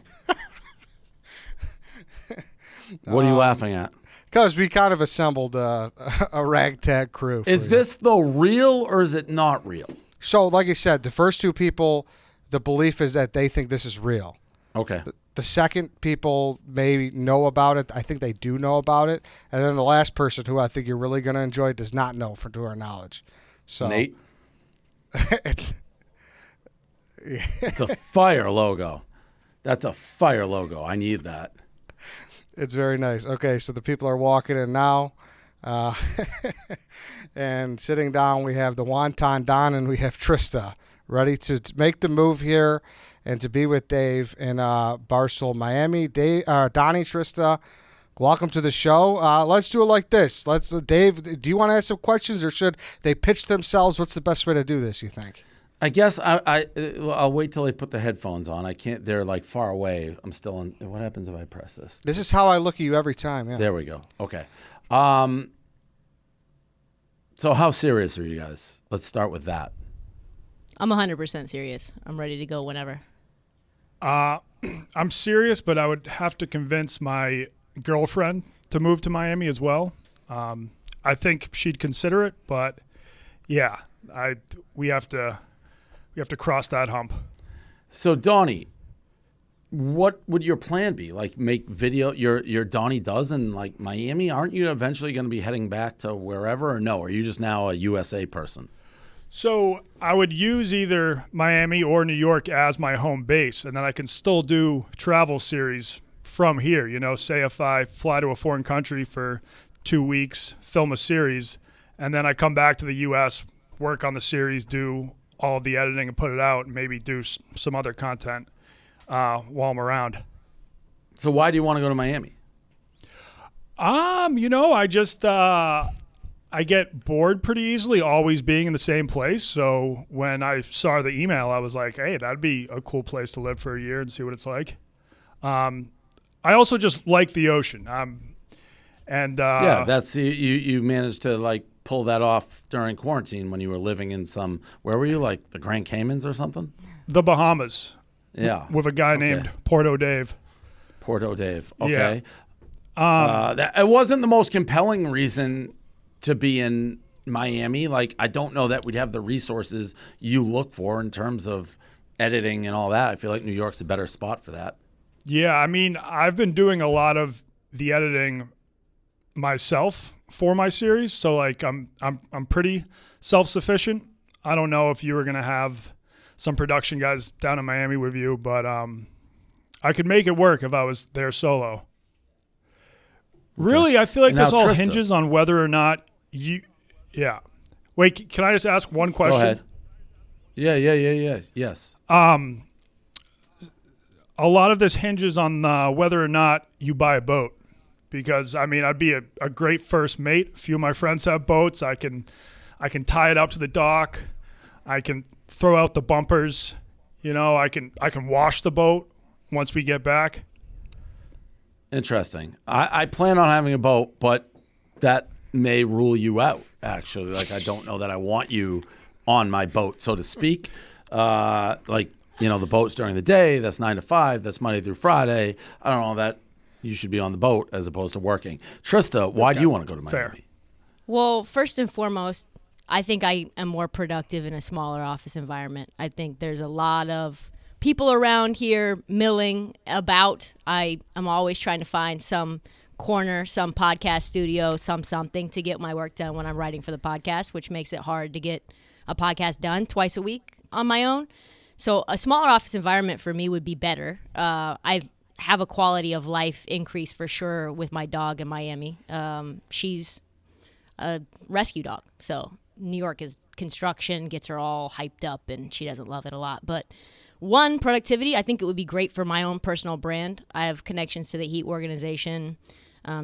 What are you laughing at? Because we kind of assembled a ragtag crew. Is this though real or is it not real? So, like I said, the first two people, the belief is that they think this is real. Okay. The second people may know about it. I think they do know about it. And then the last person, who I think you're really going to enjoy, does not know, to our knowledge. So Nate? It's a fire logo. That's a fire logo. I need that. It's very nice. Okay, so the people are walking in now. And sitting down, we have the Wonton Don and we have Trista ready to make the move here and to be with Dave in Barstool, Miami. Donnie, Trista, welcome to the show. Let's do it like this. Dave, do you want to ask some questions or should they pitch themselves? What's the best way to do this, you think? I guess I'll wait till I put the headphones on. I can't. They're like far away. I'm still in. What happens if I press this? This is how I look at you every time. Yeah. There we go. Okay. So how serious are you guys? Let's start with that. I'm 100% serious. I'm ready to go whenever. I'm serious, but I would have to convince my girlfriend to move to Miami as well. I think she'd consider it, but yeah, we have to cross that hump. So Donnie, what would your plan be? Like make video your Donnie does in like Miami? Aren't you eventually going to be heading back to wherever or no? Are you just now a USA person? So I would use either Miami or New York as my home base, and then I can still do travel series from here. You know, say if I fly to a foreign country for 2 weeks, film a series, and then I come back to the U.S., work on the series, do all of the editing and put it out, and maybe do some other content while I'm around. So why do you want to go to Miami? You know, I just I get bored pretty easily always being in the same place. So when I saw the email, I was like, hey, that'd be a cool place to live for a year and see what it's like. I also just like the ocean. Yeah, that's you managed to like pull that off during quarantine when you were living in where were you, like the Grand Caymans or something? The Bahamas. Yeah. With a guy named Porto Dave. Porto Dave. Okay. Yeah. It wasn't the most compelling reason to be in Miami. Like, I don't know that we'd have the resources you look for in terms of editing and all that. I feel like New York's a better spot for that. Yeah, I mean, I've been doing a lot of the editing myself for my series, so like I'm pretty self-sufficient. I don't know if you were gonna have some production guys down in Miami with you, but I could make it work if I was there solo. Okay. Really, I feel like this all hinges on whether or not you. Yeah. Wait, can I just ask one question? Go ahead. Yeah. Yes. A lot of this hinges on whether or not you buy a boat, because I mean, I'd be a great first mate. A few of my friends have boats. I can tie it up to the dock. I can throw out the bumpers. You know, I can wash the boat once we get back. Interesting. I plan on having a boat, but that may rule you out, actually. Like, I don't know that I want you on my boat, so to speak. Like, you know, the boat's during the day, that's 9 to 5, that's Monday through Friday. I don't know that you should be on the boat as opposed to working. Trista, why do you want to go to Miami? Fair. Well, first and foremost, I think I am more productive in a smaller office environment. I think there's a lot of people around here milling about. I'm always trying to find some corner, some podcast studio, something to get my work done when I'm writing for the podcast, which makes it hard to get a podcast done twice a week on my own. So a smaller office environment for me would be better. I have a quality of life increase for sure with my dog in Miami. She's a rescue dog, so New York is construction, gets her all hyped up, and she doesn't love it a lot. But one, productivity, I think it would be great for my own personal brand. I have connections to the Heat organization,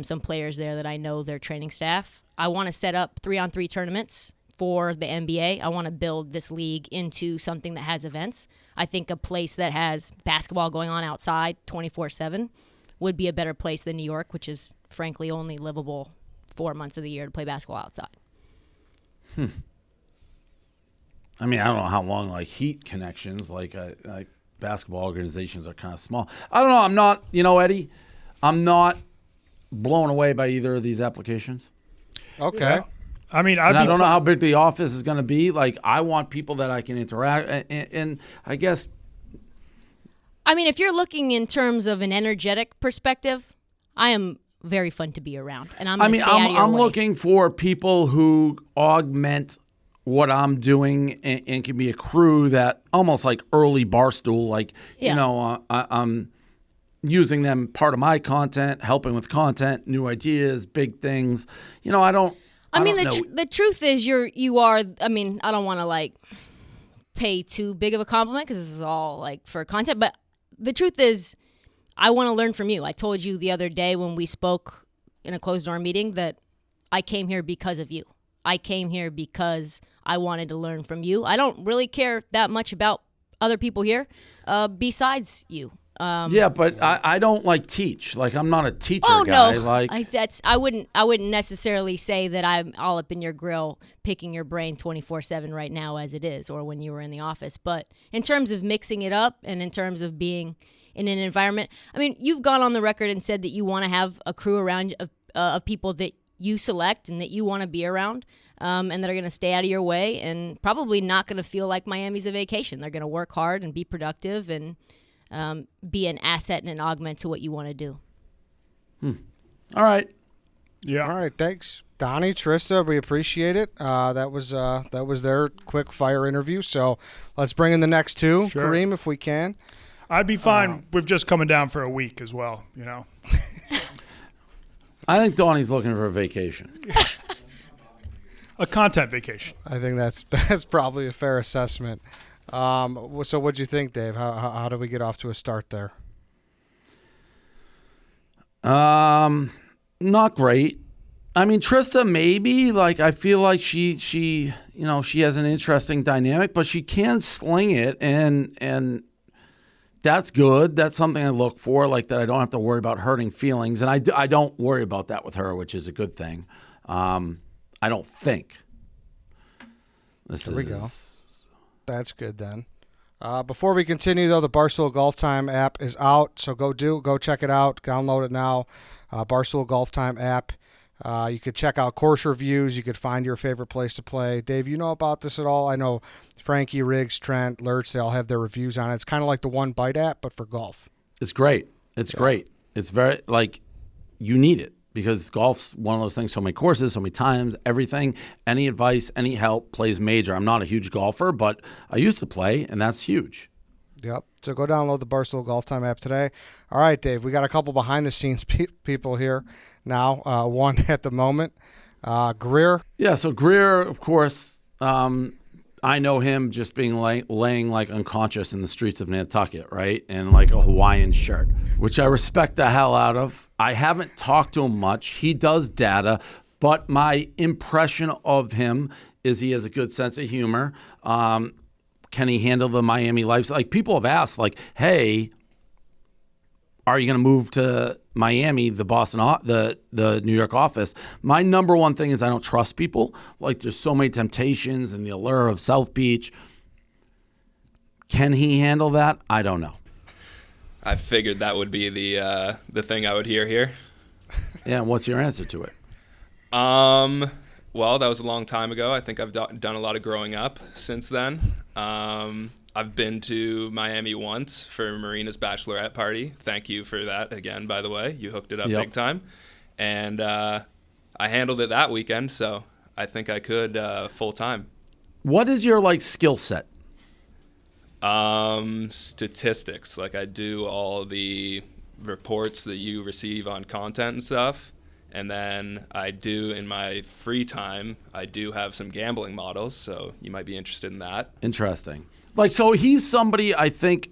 some players there that I know their training staff. I want to set up 3-on-3 tournaments for the NBA. I want to build this league into something that has events. I think a place that has basketball going on outside 24/7 would be a better place than New York, which is frankly only livable 4 months of the year to play basketball outside. I mean, I don't know how long, like, Heat connections, like basketball organizations are kind of small. I don't know. I'm not, Eddie, I'm not blown away by either of these applications. Okay. Yeah. I mean, I don't know how big the office is going to be. Like, I want people that I can interact, and I guess. I mean, if you're looking in terms of an energetic perspective, I am very fun to be around, and I'm looking for people who augment what I'm doing and can be a crew that almost like early Barstool, like, I'm using them part of my content, helping with content, new ideas, big things. The truth is you are, I mean, I don't want to like pay too big of a compliment because this is all like for content, but the truth is I want to learn from you. I told you the other day when we spoke in a closed door meeting that I came here because of you. I came here because I wanted to learn from you. I don't really care that much about other people here besides you. But I don't like teach. Like, I'm not a teacher guy. No, like I wouldn't necessarily say that I'm all up in your grill picking your brain 24/7 right now as it is, or when you were in the office. But in terms of mixing it up and in terms of being in an environment, I mean, you've gone on the record and said that you want to have a crew around of people that you select and that you want to be around, and that are going to stay out of your way and probably not going to feel like Miami's a vacation. They're going to work hard and be productive and be an asset and an augment to what you want to do. All right. Yeah. All right. Thanks, Donnie, Trista. We appreciate it. That was their quick fire interview. So let's bring in the next two, Sure. Kareem, if we can. I'd be fine with just coming down for a week as well, I think Donnie's looking for a vacation. A content vacation. I think that's probably a fair assessment. So what'd you think, Dave? How do we get off to a start there? Not great. I mean, Trista, maybe, like, I feel like she has an interesting dynamic, but she can sling it, and that's good. That's something I look for, like, that I don't have to worry about hurting feelings, and I don't worry about that with her, which is a good thing. I don't think. There we go. That's good then. Before we continue, though, the Barstool Golf Time app is out, so go check it out. Download it now. Barstool Golf Time app. You could check out course reviews. You could find your favorite place to play. Dave, you know about this at all? I know Frankie, Riggs, Trent, Lurch, they all have their reviews on it. It's kind of like the One Bite app, but for golf. It's great. It's great. It's very, like, you need it because golf's one of those things, so many courses, so many times, everything. Any advice, any help plays major. I'm not a huge golfer, but I used to play, and that's huge. Yep. So go download the Barstool Golf Time app today. All right, Dave, we got a couple behind-the-scenes people here now. One at the moment. Greer. Yeah, so Greer, of course, I know him just being laying like unconscious in the streets of Nantucket, right? In like a Hawaiian shirt, which I respect the hell out of. I haven't talked to him much. He does data, but my impression of him is he has a good sense of humor. Can he handle the Miami lifestyle? Like, people have asked, like, hey, are you going to move to Miami, the New York office? My number one thing is I don't trust people. Like, there's so many temptations and the allure of South Beach. Can he handle that? I don't know. I figured that would be the thing I would hear here. Yeah, and what's your answer to it? Well, that was a long time ago. I think I've done a lot of growing up since then. I've been to Miami once for Marina's bachelorette party. Thank you for that again, by the way. You hooked it up big time. And I handled it that weekend, so I think I could full time. What is your, like, skill set? Statistics. Like, I do all the reports that you receive on content and stuff. And then I do, in my free time, I do have some gambling models, so you might be interested in that. Interesting. Like, so he's somebody, I think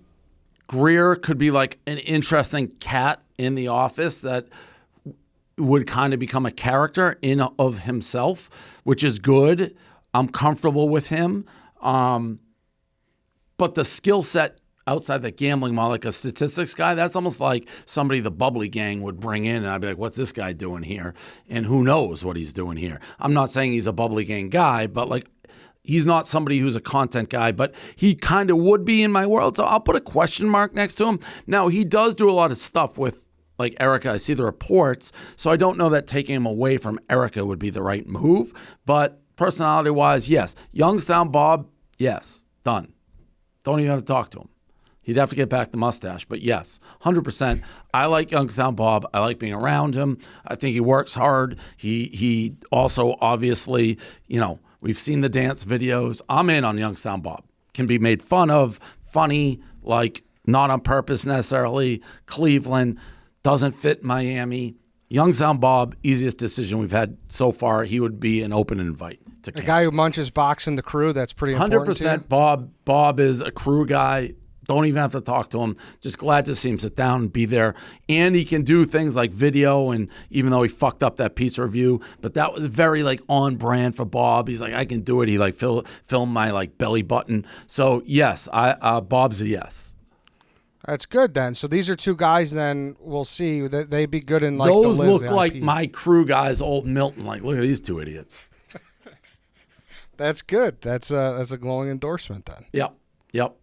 Greer could be like an interesting cat in the office that would kind of become a character in of himself, which is good. I'm comfortable with him. But the skill set outside the gambling model, like a statistics guy, that's almost like somebody the bubbly gang would bring in, and I'd be like, what's this guy doing here? And who knows what he's doing here? I'm not saying he's a bubbly gang guy, but like, he's not somebody who's a content guy, but he kind of would be in my world. So I'll put a question mark next to him. Now, he does do a lot of stuff with, like, Erica. I see the reports, so I don't know that taking him away from Erica would be the right move. But personality-wise, yes. Youngstown Bob, yes. Done. Don't even have to talk to him. He'd have to get back the mustache, but yes, 100%. I like Youngstown Bob. I like being around him. I think he works hard. He also, obviously, you know, we've seen the dance videos. I'm in on Youngstown Bob. Can be made fun of, funny, like, not on purpose necessarily. Cleveland doesn't fit Miami. Youngstown Bob, easiest decision we've had so far. He would be an open invite to camp. The guy who munches box in the crew, that's pretty important. 100% Bob is a crew guy. Don't even have to talk to him. Just glad to see him sit down and be there. And he can do things like video, and even though he fucked up that pizza review, but that was very, like, on brand for Bob. He's like, I can do it. He, like, filmed my, like, belly button. So yes, Bob's a yes. That's good then. So these are two guys then we'll see that they'd be good in, like, those the look VIP. like my crew guys, old Milton. Like, look at these two idiots. That's good. That's a glowing endorsement then. Yep.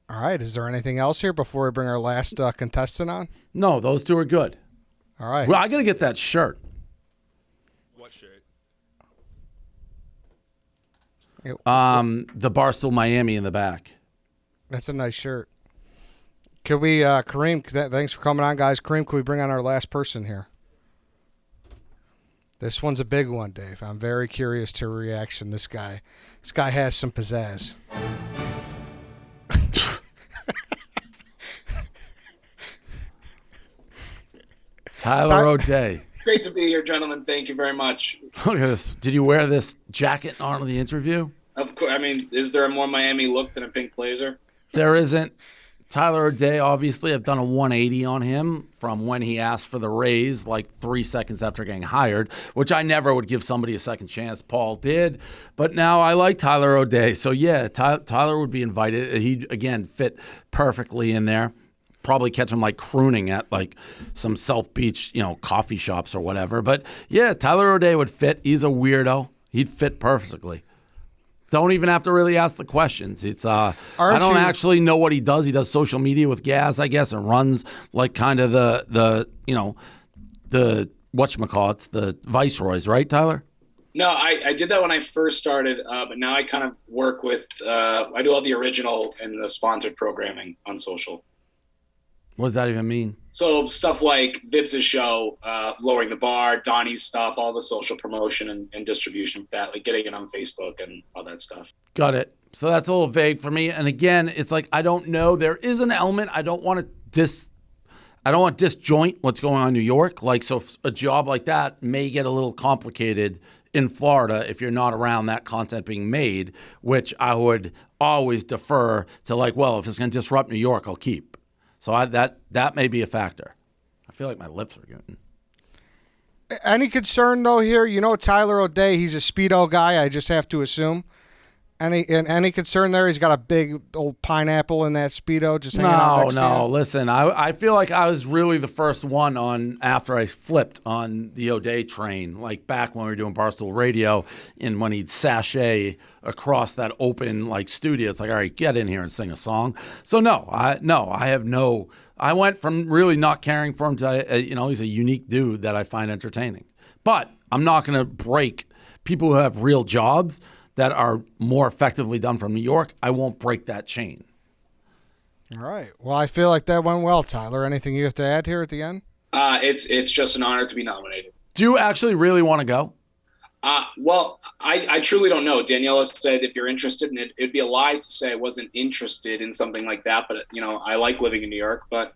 All right. Is there anything else here before we bring our last contestant on? No, those two are good. All right. Well, I got to get that shirt. What shirt? The Barstool Miami in the back. That's a nice shirt. Could we, Kareem, thanks for coming on, guys. Kareem, could we bring on our last person here? This one's a big one, Dave. I'm very curious to reaction. This guy has some pizzazz. Tyler O'Day. Great to be here, gentlemen. Thank you very much. Look at this. Did you wear this jacket on the interview? Of course. I mean, is there a more Miami look than a pink blazer? There isn't. Tyler O'Day, obviously, I've done a 180 on him from when he asked for the raise, like 3 seconds after getting hired, which I never would give somebody a second chance. Paul did. But now I like Tyler O'Day. So, yeah, Tyler would be invited. He'd, again, fit perfectly in there. Probably catch him, like, crooning at, like, some South Beach, coffee shops or whatever. But, yeah, Tyler O'Day would fit. He's a weirdo. He'd fit perfectly. Don't even have to really ask the questions. It's I don't actually know what he does. He does social media with Gaz, I guess, and runs like kind of the whatchamacallits, the Viceroys, right, Tyler? No, I did that when I first started, but now I kind of work with, I do all the original and the sponsored programming on social. What does that even mean? So stuff like Vibs' show, Lowering the Bar, Donnie's stuff, all the social promotion and distribution of that, like getting it on Facebook and all that stuff. Got it. So that's a little vague for me. And again, it's like, I don't know. There is an element. I don't want to disjoint what's going on in New York. Like, so a job like that may get a little complicated in Florida if you're not around that content being made, which I would always defer to, like, well, if it's going to disrupt New York, I'll keep. So that may be a factor. I feel like my lips are getting. Any concern though here? You know, Tyler O'Day, he's a Speedo guy. I just have to assume. Any concern there? He's got a big old pineapple in that Speedo just hanging out next to him. No. Listen, I feel like I was really the first one on after I flipped on the O'Day train, like back when we were doing Barstool Radio, and when he'd sashay across that open like studio. It's like, all right, get in here and sing a song. So I went from really not caring for him to he's a unique dude that I find entertaining. But I'm not going to break people who have real jobs that are more effectively done from New York. I won't break that chain. All right. Well, I feel like that went well, Tyler. Anything you have to add here at the end? It's just an honor to be nominated. Do you actually really want to go? Well, I truly don't know. Daniela said if you're interested, and it'd be a lie to say I wasn't interested in something like that. But, I like living in New York. But,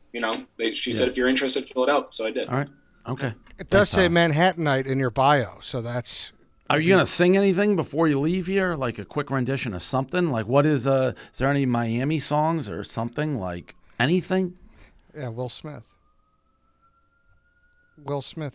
she said if you're interested, fill it out. So I did. All right. Okay. It does say Manhattanite in your bio, so that's... Are you going to sing anything before you leave here? Like a quick rendition of something? Like what is there any Miami songs or something? Like anything? Yeah, Will Smith,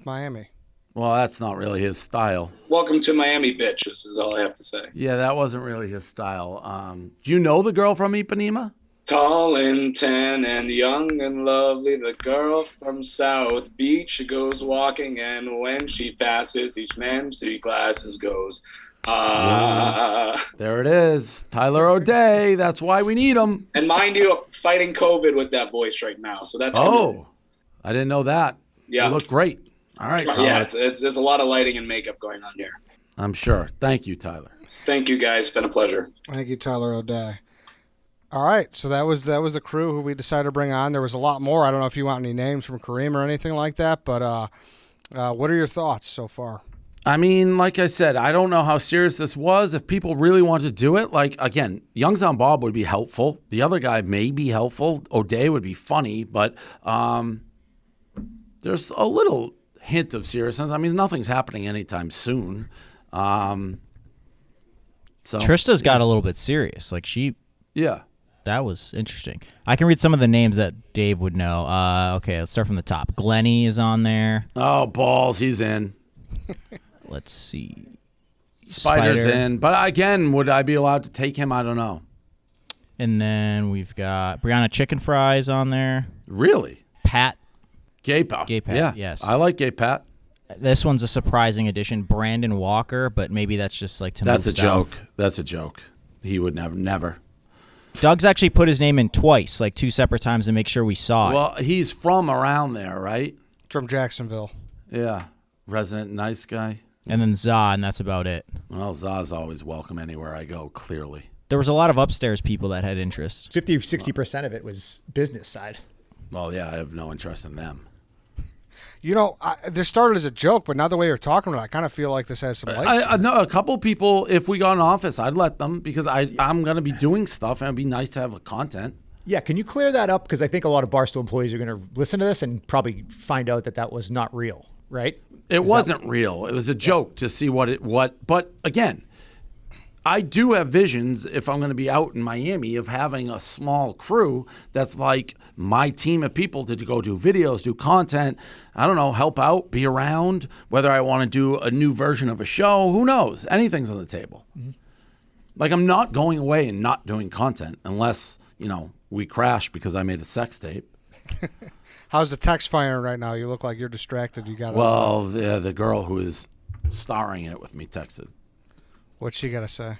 Miami. Well, that's not really his style. Welcome to Miami, bitches, is all I have to say. Yeah, that wasn't really his style. Do you know the girl from Ipanema? Tall and tan and young and lovely, the girl from South Beach goes walking, and when she passes, each man's 3 glasses goes. There it is. Tyler O'Day. That's why we need him. And mind you, fighting COVID with that voice right now. So that's I didn't know that. Yeah. You look great. All right, Tyler. Yeah, there's a lot of lighting and makeup going on here. I'm sure. Thank you, Tyler. Thank you, guys. It's been a pleasure. Thank you, Tyler O'Day. All right, so that was the crew who we decided to bring on. There was a lot more. I don't know if you want any names from Kareem or anything like that, but what are your thoughts so far? I mean, like I said, I don't know how serious this was. If people really want to do it, like, again, Young's on Bob would be helpful. The other guy may be helpful. O'Day would be funny, but there's a little hint of seriousness. I mean, nothing's happening anytime soon. So Trista's got a little bit serious. Like that was interesting. I can read some of the names that Dave would know. Okay, let's start from the top. Glennie is on there. Oh, balls, he's in. Let's see. Spider's in. But again, would I be allowed to take him? I don't know. And then we've got Brianna Chicken Fries on there. Really? Pat. Gay Pat. Yeah. Yes. I like Gay Pat. This one's a surprising addition. Brandon Walker, but maybe that's just like to That's a move south. joke. That's a joke. He would never. Doug's actually put his name in twice, like 2 separate times to make sure we saw it. Well, he's from around there, right? From Jacksonville. Yeah. Resident nice guy. And then Za, and that's about it. Well, Za's always welcome anywhere I go, clearly. There was a lot of upstairs people that had interest. 50-60% of it was business side. Well, yeah, I have no interest in them. You know, this started as a joke, but now the way you're talking about it, I kind of feel like this has some legs. I know a couple people, if we got an office, I'd let them because I'm going to be doing stuff and it'd be nice to have a content. Yeah, can you clear that up? Because I think a lot of Barstool employees are going to listen to this and probably find out that was not real, right? It wasn't real. It was a joke to see but again, I do have visions if I'm going to be out in Miami of having a small crew that's like my team of people to go do videos, do content, I don't know, help out, be around, whether I want to do a new version of a show, who knows? Anything's on the table. Mm-hmm. Like I'm not going away and not doing content unless, we crash because I made a sex tape. How's the text firing right now? You look like you're distracted. You got the girl who is starring it with me texted. What's she got to say?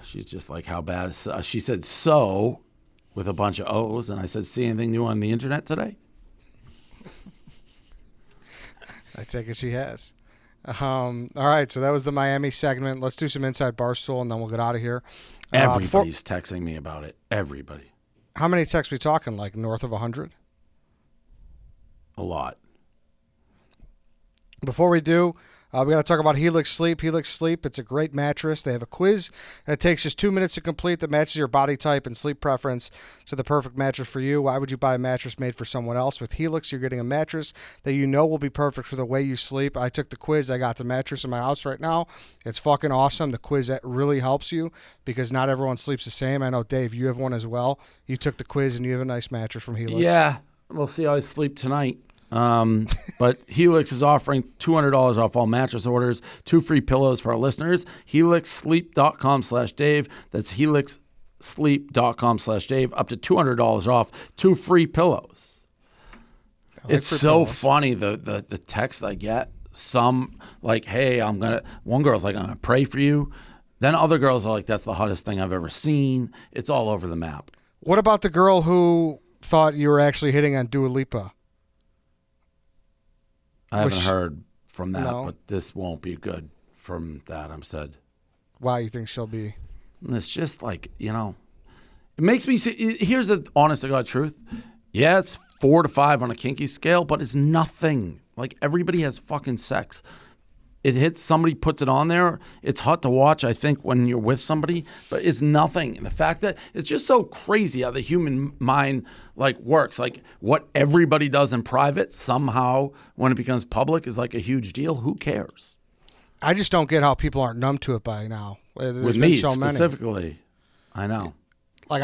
She's just like, how bad is... she said, so, with a bunch of O's, and I said, see anything new on the internet today? I take it she has. All right, so that was the Miami segment. Let's do some Inside Barstool, and then we'll get out of here. Everybody's texting me about it. Everybody. How many texts we talking? Like north of 100? A lot. Before we do, we got to talk about Helix Sleep. Helix Sleep, it's a great mattress. They have a quiz that takes just 2 minutes to complete that matches your body type and sleep preference to the perfect mattress for you. Why would you buy a mattress made for someone else? With Helix, you're getting a mattress that you know will be perfect for the way you sleep. I took the quiz. I got the mattress in my house right now. It's fucking awesome. The quiz that really helps you because not everyone sleeps the same. I know, Dave, you have one as well. You took the quiz and you have a nice mattress from Helix. Yeah, we'll see how I sleep tonight. But Helix is offering $200 off all mattress orders, 2 free pillows for our listeners. HelixSleep.com/Dave. That's HelixSleep.com/Dave. Up to $200 off, 2 free pillows. It's so funny the text I get. Some like, hey, one girl's like, I'm gonna pray for you. Then other girls are like, that's the hottest thing I've ever seen. It's all over the map. What about the girl who thought you were actually hitting on Dua Lipa? I haven't heard from that, but this won't be good from that, I'm said. Why you think she'll be? It's just like, it makes me see. Here's the honest to God truth. Yeah, it's 4 to 5 on a kinky scale, but it's nothing. Like, everybody has fucking sex. It hits, somebody puts it on there. It's hot to watch, I think, when you're with somebody, but it's nothing. And the fact that it's just so crazy how the human mind works. Like, what everybody does in private, somehow, when it becomes public, is like a huge deal. Who cares? I just don't get how people aren't numb to it by now. With me specifically, I know. Like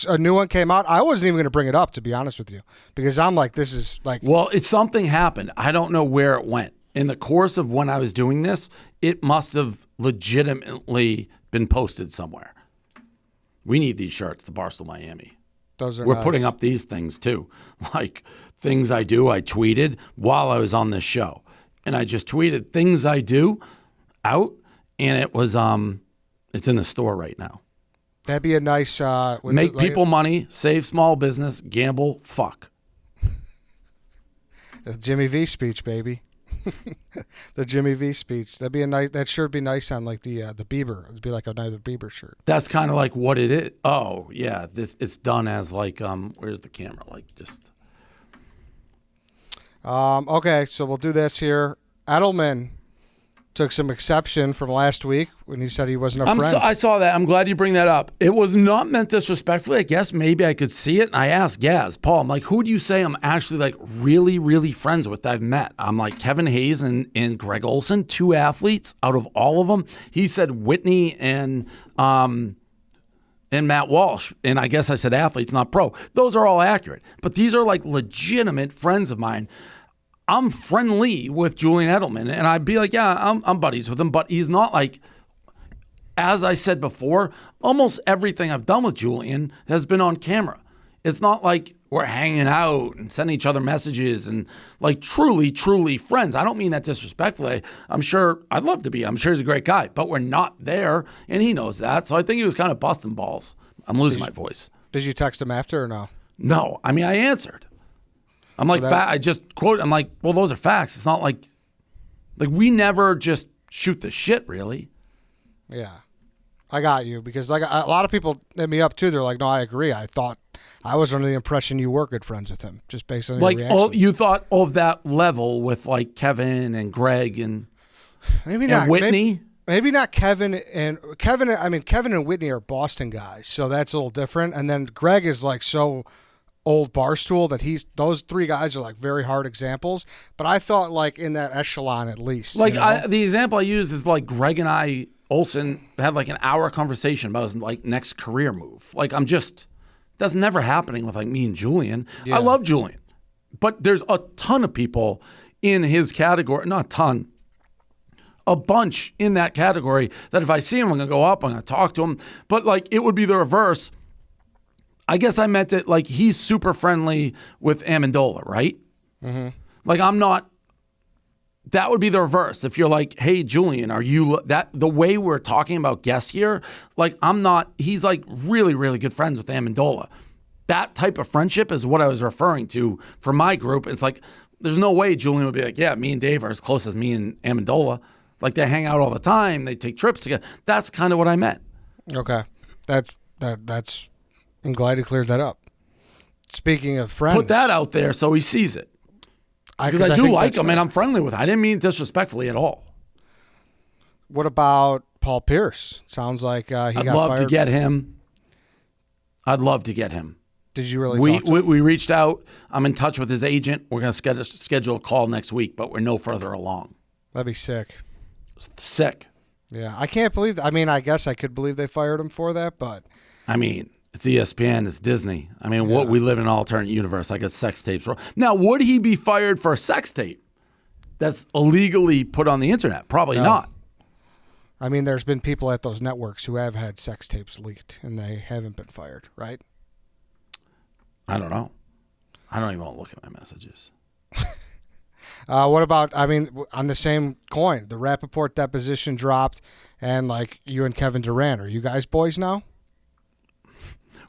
a new one came out. I wasn't even going to bring it up, to be honest with you, because I'm like, this is like. Well, it's something happened. I don't know where it went. In the course of when I was doing this, it must have legitimately been posted somewhere. We need these shirts, the Barstool Miami. We're nice. Putting up these things too. Like things I do, I tweeted while I was on this show. And I just tweeted things I do out, and it was it's in the store right now. That'd be a nice make people money, save small business, gamble, fuck. The Jimmy V speech, baby. The Jimmy V speech. That'd be a nice. That shirt would be nice on like the Bieber. It'd be like another Bieber shirt. That's kind of like what it is. Oh yeah, it's done as like where's the camera? Like just. Okay, so we'll do this here. Edelman took some exception from last week when he said he wasn't a friend. I saw that. I'm glad you bring that up. It was not meant disrespectfully. I guess maybe I could see it. And I asked Gaz, Paul, I'm like, who do you say I'm actually like really, really friends with that I've met? I'm like Kevin Hayes and Greg Olson, 2 athletes out of all of them. He said Whitney and Matt Walsh. And I guess I said athletes, not pro. Those are all accurate. But these are like legitimate friends of mine. I'm friendly with Julian Edelman, and I'd be like, yeah, I'm buddies with him, but he's not like, as I said before, almost everything I've done with Julian has been on camera. It's not like we're hanging out and sending each other messages and like truly, truly friends. I don't mean that disrespectfully. I'm sure I'd love to be. I'm sure he's a great guy, but we're not there, and he knows that. So I think he was kind of busting balls. I'm losing my voice. Did you text him after or no? No. I mean, I answered. I'm like, I just quote, I'm like, well, those are facts. It's not like we never just shoot the shit, really. Yeah. I got you because like a lot of people hit me up too. They're like, no, I agree. I thought I was under the impression you were good friends with him just based on your reactions. You thought of that level with like Kevin and Greg and maybe not Whitney. Maybe not Kevin. I mean, Kevin and Whitney are Boston guys, so that's a little different. And then Greg is like so old Barstool that those 3 guys are like very hard examples, but I thought like in that echelon at least. Like the example I use is like Greg and Olson had like an hour conversation about his like next career move. Like that's never happening with like me and Julian. Yeah. I love Julian, but there's a ton of people in his category, not a ton, a bunch in that category that if I see him, I'm going to go up, I'm going to talk to him, but like it would be the reverse. I guess I meant it like he's super friendly with Amendola, right? Mm-hmm. Like I'm not. That would be the reverse. If you're like, hey, Julian, are you that the way we're talking about guests here? Like I'm not. He's like really, really good friends with Amendola. That type of friendship is what I was referring to for my group. It's like There's no way Julian would be like, yeah, me and Dave are as close as me and Amendola. Like, they hang out all the time. They take trips together. That's kind of what I meant. Okay. That's I'm glad you cleared that up. Speaking of friends. Put that out there so he sees it. Because I do like him and I'm friendly with him. I didn't mean disrespectfully at all. What about Paul Pierce? Sounds like he got fired. I'd love to get him. I'd love to get him. Did you really talk to him? We reached out. I'm in touch with his agent. We're going to schedule a call next week, but we're no further along. That'd be sick. Sick. Yeah, I can't believe I mean, I guess I could believe they fired him for that, but. I mean, it's ESPN, it's Disney. I mean, what we live in an alternate universe. I guess sex tapes. Now, would he be fired for a sex tape that's illegally put on the internet? Probably not. I mean, there's been people at those networks who have had sex tapes leaked, and they haven't been fired, right? I don't know. I don't even want to look at my messages. What about, I mean, on the same coin, the Rapaport deposition dropped, and like you and Kevin Durant, are you guys boys now?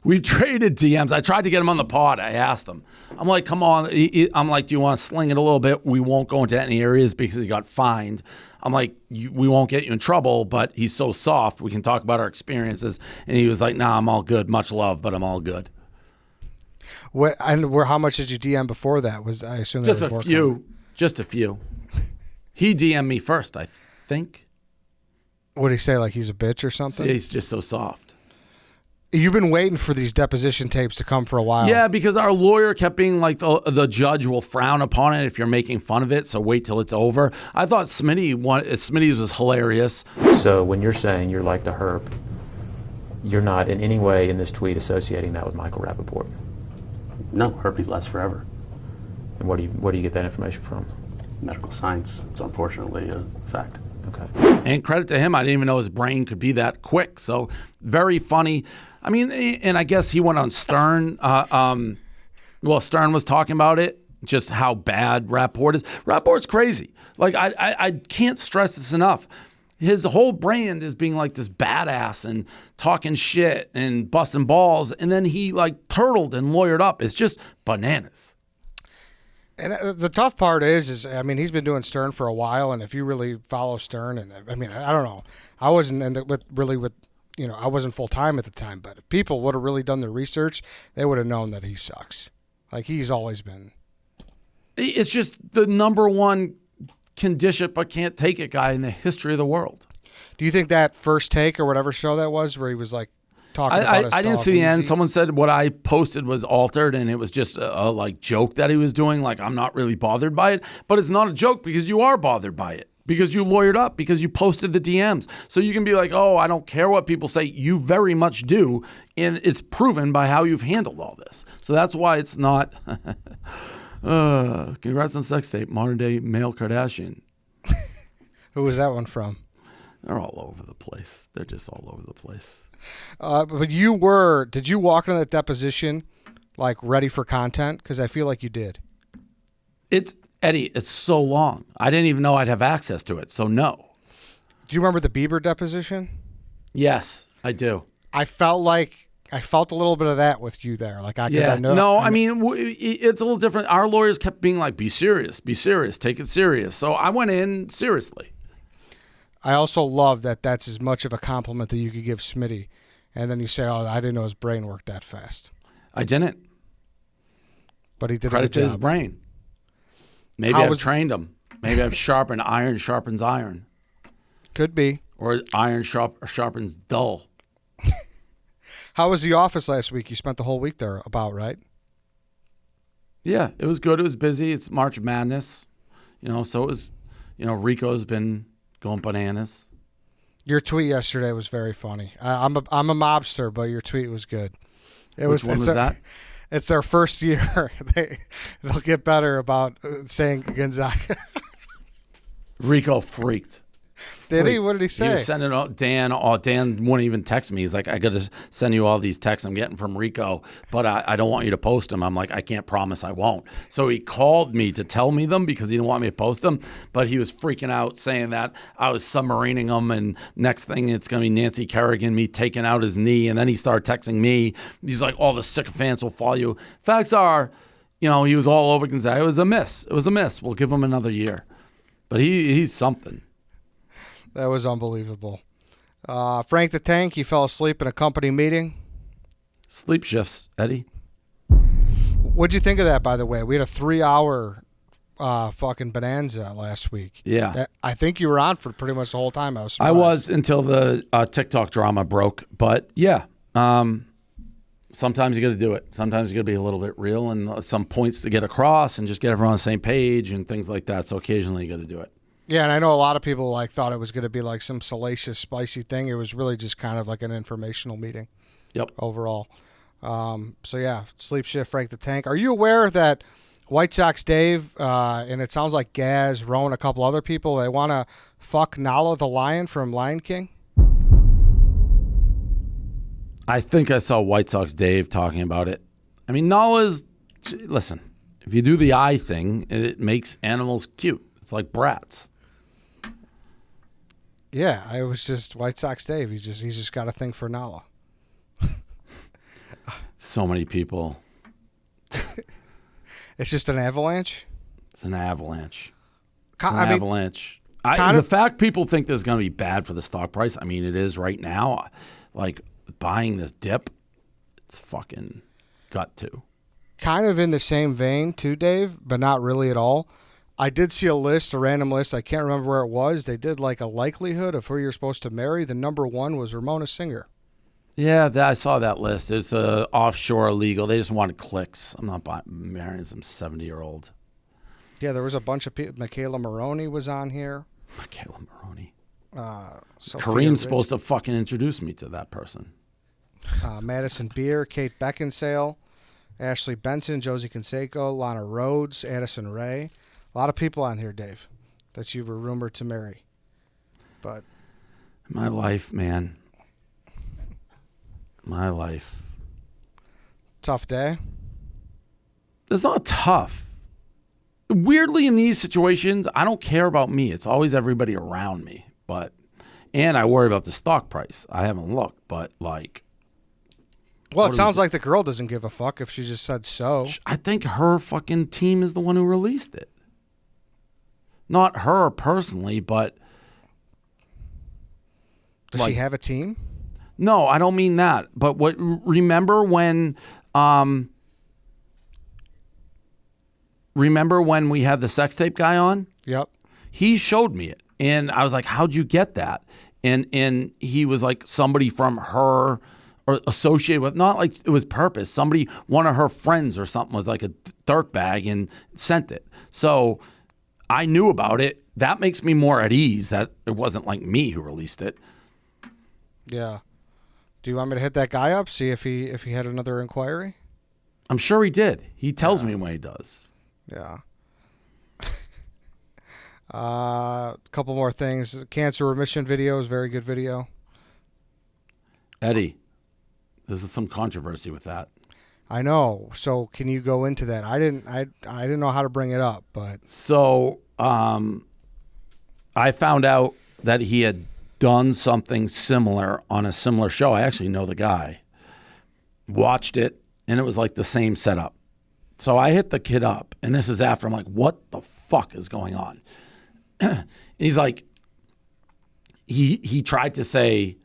We've traded DMs. I tried to get him on the pod. I asked him. I'm like, come on. I'm like, do you want to sling it a little bit? We won't go into any areas because he got fined. I'm like, we won't get you in trouble, but he's so soft. We can talk about our experiences. And he was like, nah, I'm all good. Much love, but I'm all good. How much did you DM before that? I assume just a few. Just a few. He DM'd me first, I think. What did he say? Like he's a bitch or something? See, he's just so soft. You've been waiting for these deposition tapes to come for a while. Yeah, because our lawyer kept being like, the judge will frown upon it if you're making fun of it, so wait till it's over. I thought Smitty's was hilarious. So when you're saying you're like the herp, you're not in any way in this tweet associating that with Michael Rapaport? No, herpes lasts forever. And where do you get that information from? Medical science. It's unfortunately a fact. Okay. And credit to him, I didn't even know his brain could be that quick. So very funny. I mean, and I guess he went on Stern. Stern was talking about it, just how bad Rapaport is. Rapaport's crazy. Like, I can't stress this enough. His whole brand is being like this badass and talking shit and busting balls. And then he like turtled and lawyered up. It's just bananas. And the tough part is I mean, he's been doing Stern for a while, and if you really follow Stern, and I mean, I don't know, I wasn't I wasn't full time at the time, but if people would have really done their research, they would have known that he sucks. Like he's always been. It's just the number one can dish it but can't take it guy in the history of the world. Do you think that First Take or whatever show that was, where he was like talking about his I didn't dog see the end. Easy? Someone said what I posted was altered, and it was just a like joke that he was doing. Like, I'm not really bothered by it, but it's not a joke because you are bothered by it, because you lawyered up, because you posted the DMs. So you can be like, oh, I don't care what people say. You very much do, and it's proven by how you've handled all this. So that's why it's not. Congrats on sex tape, modern day male Kardashian. Who was that one from? They're all over the place. They're just all over the place. But did you walk into that deposition like ready for content? Because I feel like you did. Eddie, it's so long. I didn't even know I'd have access to it, so no. Do you remember the Bieber deposition? Yes, I do. I felt a little bit of that with you there. Like, I know. No, I mean, it's a little different. Our lawyers kept being like, be serious, take it serious. So I went in seriously. I also love that that's as much of a compliment that you could give Smitty. And then you say, oh, I didn't know his brain worked that fast. I didn't. But he did Credit a good to his job. brain. Maybe I've trained him. Maybe I've sharpened iron sharpens iron. Could be. Or iron sharpens dull. How was the office last week? You spent the whole week there right? Yeah, it was good. It was busy. It's March Madness. So it was, Rico's been going bananas. Your tweet yesterday was very funny. I'm a mobster, but your tweet was good. Which one was that? It's their first year. They'll get better about saying Gonzaga. Rico freaked. Did he? What did he say? He was sending Dan. Dan wouldn't even text me. He's like, I got to send you all these texts I'm getting from Rico, but I don't want you to post them. I'm like, I can't promise I won't. So he called me to tell me them because he didn't want me to post them, but he was freaking out saying that I was submarining them, and next thing it's going to be Nancy Kerrigan, me taking out his knee, and then he started texting me. He's like, all the sycophants will follow you. Facts are, he was all over Gonzaga. It was a miss. We'll give him another year. But he's something. That was unbelievable. Frank the Tank, he fell asleep in a company meeting. Sleep shifts, Eddie. What'd you think of that, by the way? We had a 3-hour fucking bonanza last week. Yeah. I think you were on for pretty much the whole time. I was until the TikTok drama broke. But yeah, sometimes you got to do it. Sometimes you got to be a little bit real and some points to get across and just get everyone on the same page and things like that. So occasionally you got to do it. Yeah, and I know a lot of people thought it was going to be like some salacious, spicy thing. It was really just kind of like an informational meeting. Yep. Overall. So yeah, sleep shift, Frank the Tank. Are you aware that White Sox Dave, and it sounds like Gaz, Rowan, a couple other people, they want to fuck Nala the Lion from Lion King? I think I saw White Sox Dave talking about it. I mean, Nala's, listen, if you do the eye thing, it makes animals cute. It's like brats. Yeah, I was just White Sox Dave. He's just got a thing for Nala. So many people. It's just an avalanche? It's an avalanche. Avalanche. The fact people think this is going to be bad for the stock price, I mean, it is right now. Like, buying this dip, it's fucking got to. Kind of in the same vein, too, Dave, but not really at all. I did see a random list. I can't remember where it was. They did like a likelihood of who you're supposed to marry. The number one was Ramona Singer. Yeah, I saw that list. It's offshore illegal. They just wanted clicks. I'm not marrying some 70-year-old. Yeah, there was a bunch of people. Michaela Maroney was on here. Michaela Maroney. Kareem's supposed to fucking introduce me to that person. Madison Beer, Kate Beckinsale, Ashley Benson, Josie Canseco, Lana Rhodes, Addison Rae. A lot of people on here, Dave, that you were rumored to marry. But my life, man. My life. Tough day? It's not tough. Weirdly, in these situations, I don't care about me. It's always everybody around me. And I worry about the stock price. I haven't looked, but like. Well, it sounds like the girl doesn't give a fuck if she just said so. I think her fucking team is the one who released it. Not her personally, but. Does she have a team? No, I don't mean that. But remember when we had the sex tape guy on? Yep. He showed me it. And I was like, how'd you get that? And he was like somebody from her or associated with, not like it was purpose. One of her friends or something was like a dirtbag and sent it. So I knew about it. That makes me more at ease that it wasn't like me who released it. Yeah. Do you want me to hit that guy up, see if he had another inquiry? I'm sure he did. He tells me when he does. Yeah. A couple more things. Cancer remission video is very good video. Eddie, there's some controversy with that. I know. So can you go into that? I didn't know how to bring it up, but so I found out that he had done something similar on a similar show. I actually know the guy. Watched it, and it was like the same setup. So I hit the kid up, and this is after I'm like, what the fuck is going on? He's like, he tried to say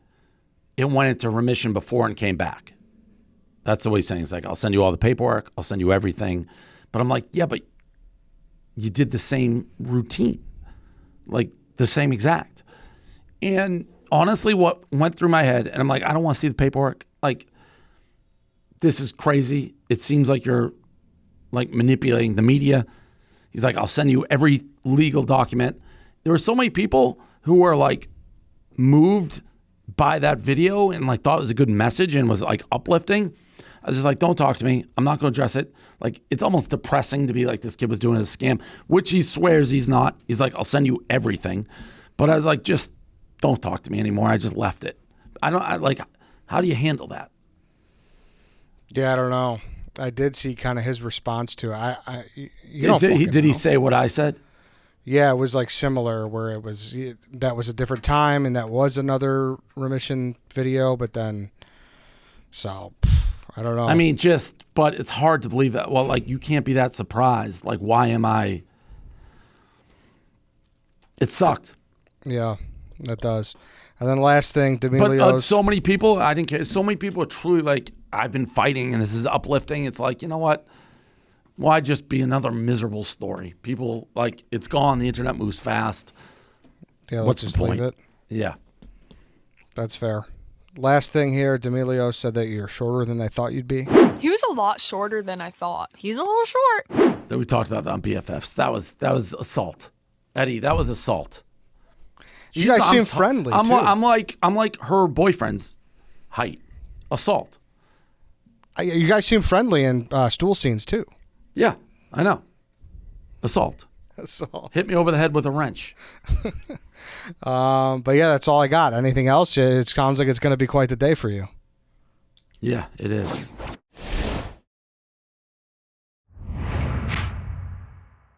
it went into remission before and came back. That's the way he's saying. He's like, I'll send you all the paperwork. I'll send you everything. But I'm like, yeah, but you did the same routine, like the same exact. And honestly, what went through my head, and I'm like, I don't want to see the paperwork. Like, this is crazy. It seems like you're like manipulating the media. He's like, I'll send you every legal document. There were so many people who were like moved by that video and like thought it was a good message and was like uplifting. I was just like, don't talk to me. I'm not going to address it. Like, it's almost depressing to be like, this kid was doing a scam, which he swears he's not. He's like, I'll send you everything. But I was like, just don't talk to me anymore. I just left it. How do you handle that? Yeah, I don't know. I did see kind of his response to it. Did he say what I said? Yeah, it was like similar where that was a different time and that was another remission video, but then, so I don't know. I mean, but it's hard to believe that. Well, like, you can't be that surprised. Like, why am I? It sucked. Yeah, that does. And then last thing, D'Amelio's. But so many people, I didn't care. So many people are truly like, I've been fighting and this is uplifting. It's like, you know what? Why just be another miserable story? People, like, it's gone. The internet moves fast. Yeah, What's let's the just point? leave it. Yeah. That's fair. Last thing here, D'Amelio said that you're shorter than they thought you'd be. He was a lot shorter than I thought. He's a little short. That we talked about that on BFFs. That was assault. Eddie, that was assault. You guys seem friendly, I'm too. I'm like her boyfriend's height. Assault. You guys seem friendly in stool scenes, too. Yeah, I know. Assault. Assault. Hit me over the head with a wrench. But yeah, that's all I got. Anything else? It sounds like it's going to be quite the day for you. Yeah, it is.